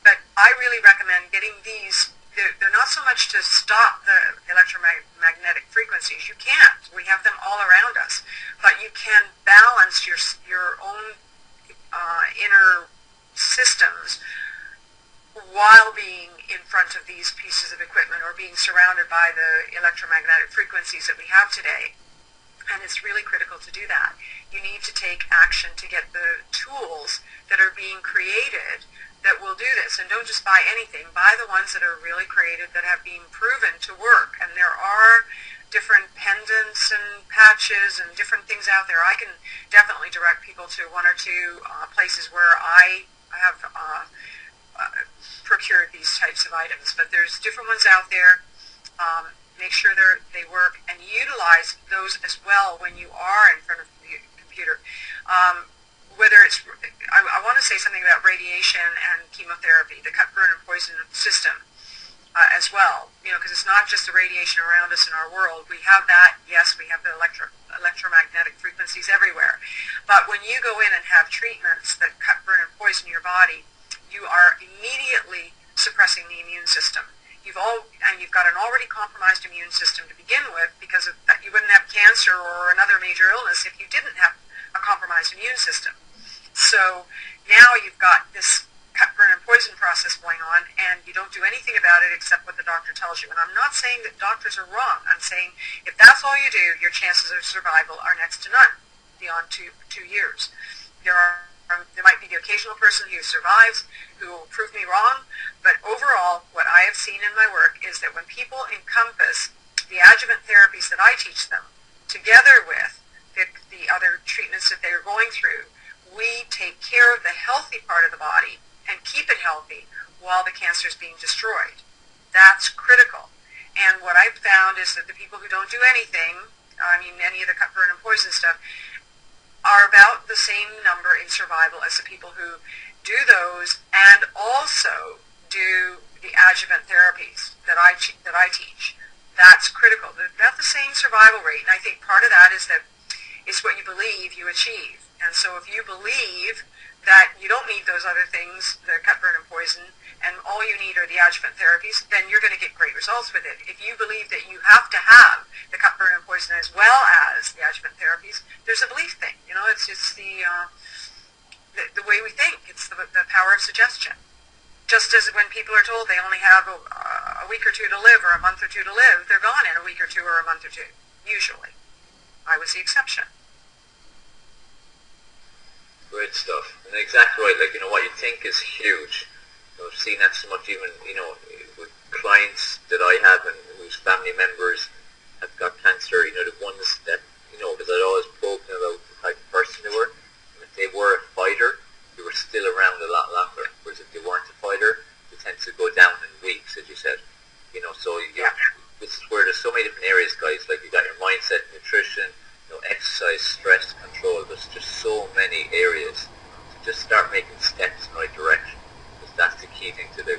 but I really recommend getting these. They're not so much to stop the electromagnetic frequencies. You can't. We have them all around us. But you can balance your own inner systems while being in front of these pieces of equipment or being surrounded by the electromagnetic frequencies that we have today. And it's really critical to do that. You need to take action to get the tools that are being created that will do this. And don't just buy anything. Buy the ones that are really created, that have been proven to work. And there are different pendants and patches and different things out there. I can definitely direct people to 1 or 2 places where I have procured these types of items. But there's different ones out there. Make sure they work, and utilize those as well when you are in front of the computer. Whether it's, I want to say something about radiation and chemotherapy, the cut, burn, and poison system as well, because it's not just the radiation around us in our world. We have that, yes, we have the electromagnetic frequencies everywhere. But when you go in and have treatments that cut, burn, and poison your body, you are immediately suppressing the immune system. You've got an already compromised immune system to begin with, because of that. You wouldn't have cancer or another major illness if you didn't have a compromised immune system. So now you've got this cut, burn, and poison process going on, and you don't do anything about it except what the doctor tells you. And I'm not saying that doctors are wrong. I'm saying if that's all you do, your chances of survival are next to none beyond two years. There might be the occasional person who survives, who will prove me wrong, but overall, what I have seen in my work is that when people encompass the adjuvant therapies that I teach them, together with the other treatments that they're going through, we take care of the healthy part of the body and keep it healthy while the cancer is being destroyed. That's critical. And what I've found is that the people who don't do anything, any of the cut, burn, and poison stuff, are about the same number in survival as the people who do those and also do the adjuvant therapies that I teach. That's critical. They're about the same survival rate, and I think part of that is that it's what you believe you achieve. And so if you believe that you don't need those other things, the cut, burn, and poison, and all you need are the adjuvant therapies, then you're going to get great results with it. If you believe that you have to have the cut, burn, and poison as well as the adjuvant therapies, there's a belief thing. It's just the way we think. It's the power of suggestion. Just as when people are told they only have a week or 2 to live or a month or 2 to live, they're gone in a week or 2 or a month or 2, usually. I was the exception. Great stuff. And exactly right. What you think is huge. I've seen that so much even, with clients that I have and whose family members have got cancer, the ones that, because I'd always spoken about the type of person they were. And if they were a fighter, they were still around a lot longer. Whereas if they weren't a fighter, they tend to go down in weeks, as you said. This is where there's so many different areas, guys. Like, you got your mindset, nutrition, exercise, stress control. There's just so many areas. So just start making steps in the right direction. key thing to do.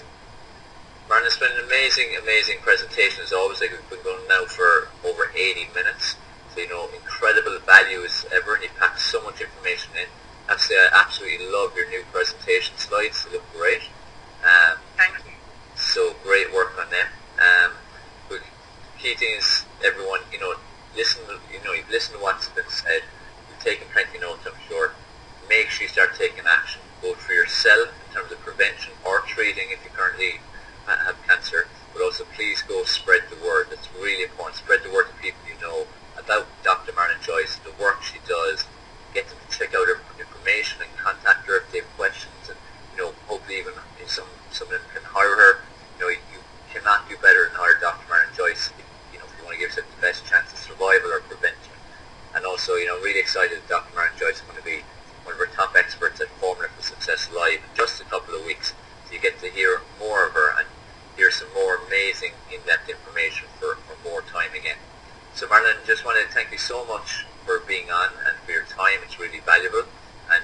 Marilyn, it's been an amazing, amazing presentation as always. Like, we've been going now for over 80 minutes. So, incredible value as ever, and you packed so much information in. I have to say, I absolutely love your new presentation slides. They look great. Thank you. So great work on them. But key thing is, everyone, listen. You've listened to what's been said. You've taken plenty of notes, I'm sure. Make sure you start taking action, both for yourself in terms of prevention or treating if you currently have cancer, but also please go spread the word. That's really important. Spread the word to people you know about Dr. Marilyn Joyce, the work she does. Get them to check out her information and contact her if they have questions, and hopefully even if some of them can hire her. You cannot do better than hire Dr. Marilyn Joyce if you want to give yourself the best chance of survival or prevention. And also, really excited that Dr. Marilyn Joyce is going to be one of our top experts at Formula for Success Live in just a couple of weeks. So you get to hear more of her and hear some more amazing in-depth information for more time again. So Marilyn, just wanted to thank you so much for being on and for your time. It's really valuable, and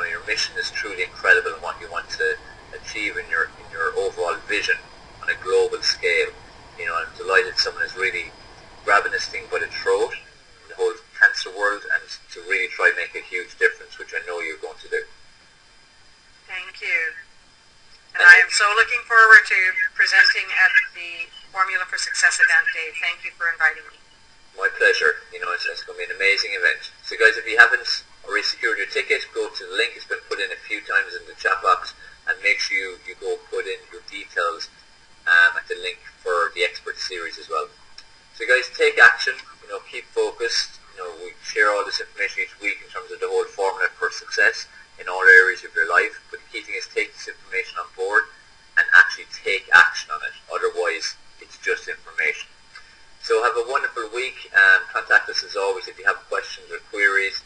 your mission is truly incredible in what you want to achieve in your overall vision on a global scale. I'm delighted someone is really grabbing this thing by the throat in the whole cancer world, and to really try and make a huge difference, which I know you're going to do. Thank you. And I am so looking forward to presenting at the Formula for Success event, Dave. Thank you for inviting me. My pleasure. It's going to be an amazing event. So guys, if you haven't already secured your ticket, go to the link. It's been put in a few times in the chat box, and make sure you go put in your details at the link for the expert series as well. So guys, take action. Keep focused. We share all this information each week in terms of the whole formula for success in all areas of your life. But the key thing is take this information on board and actually take action on it. Otherwise, it's just information. So have a wonderful week, and contact us as always if you have questions or queries.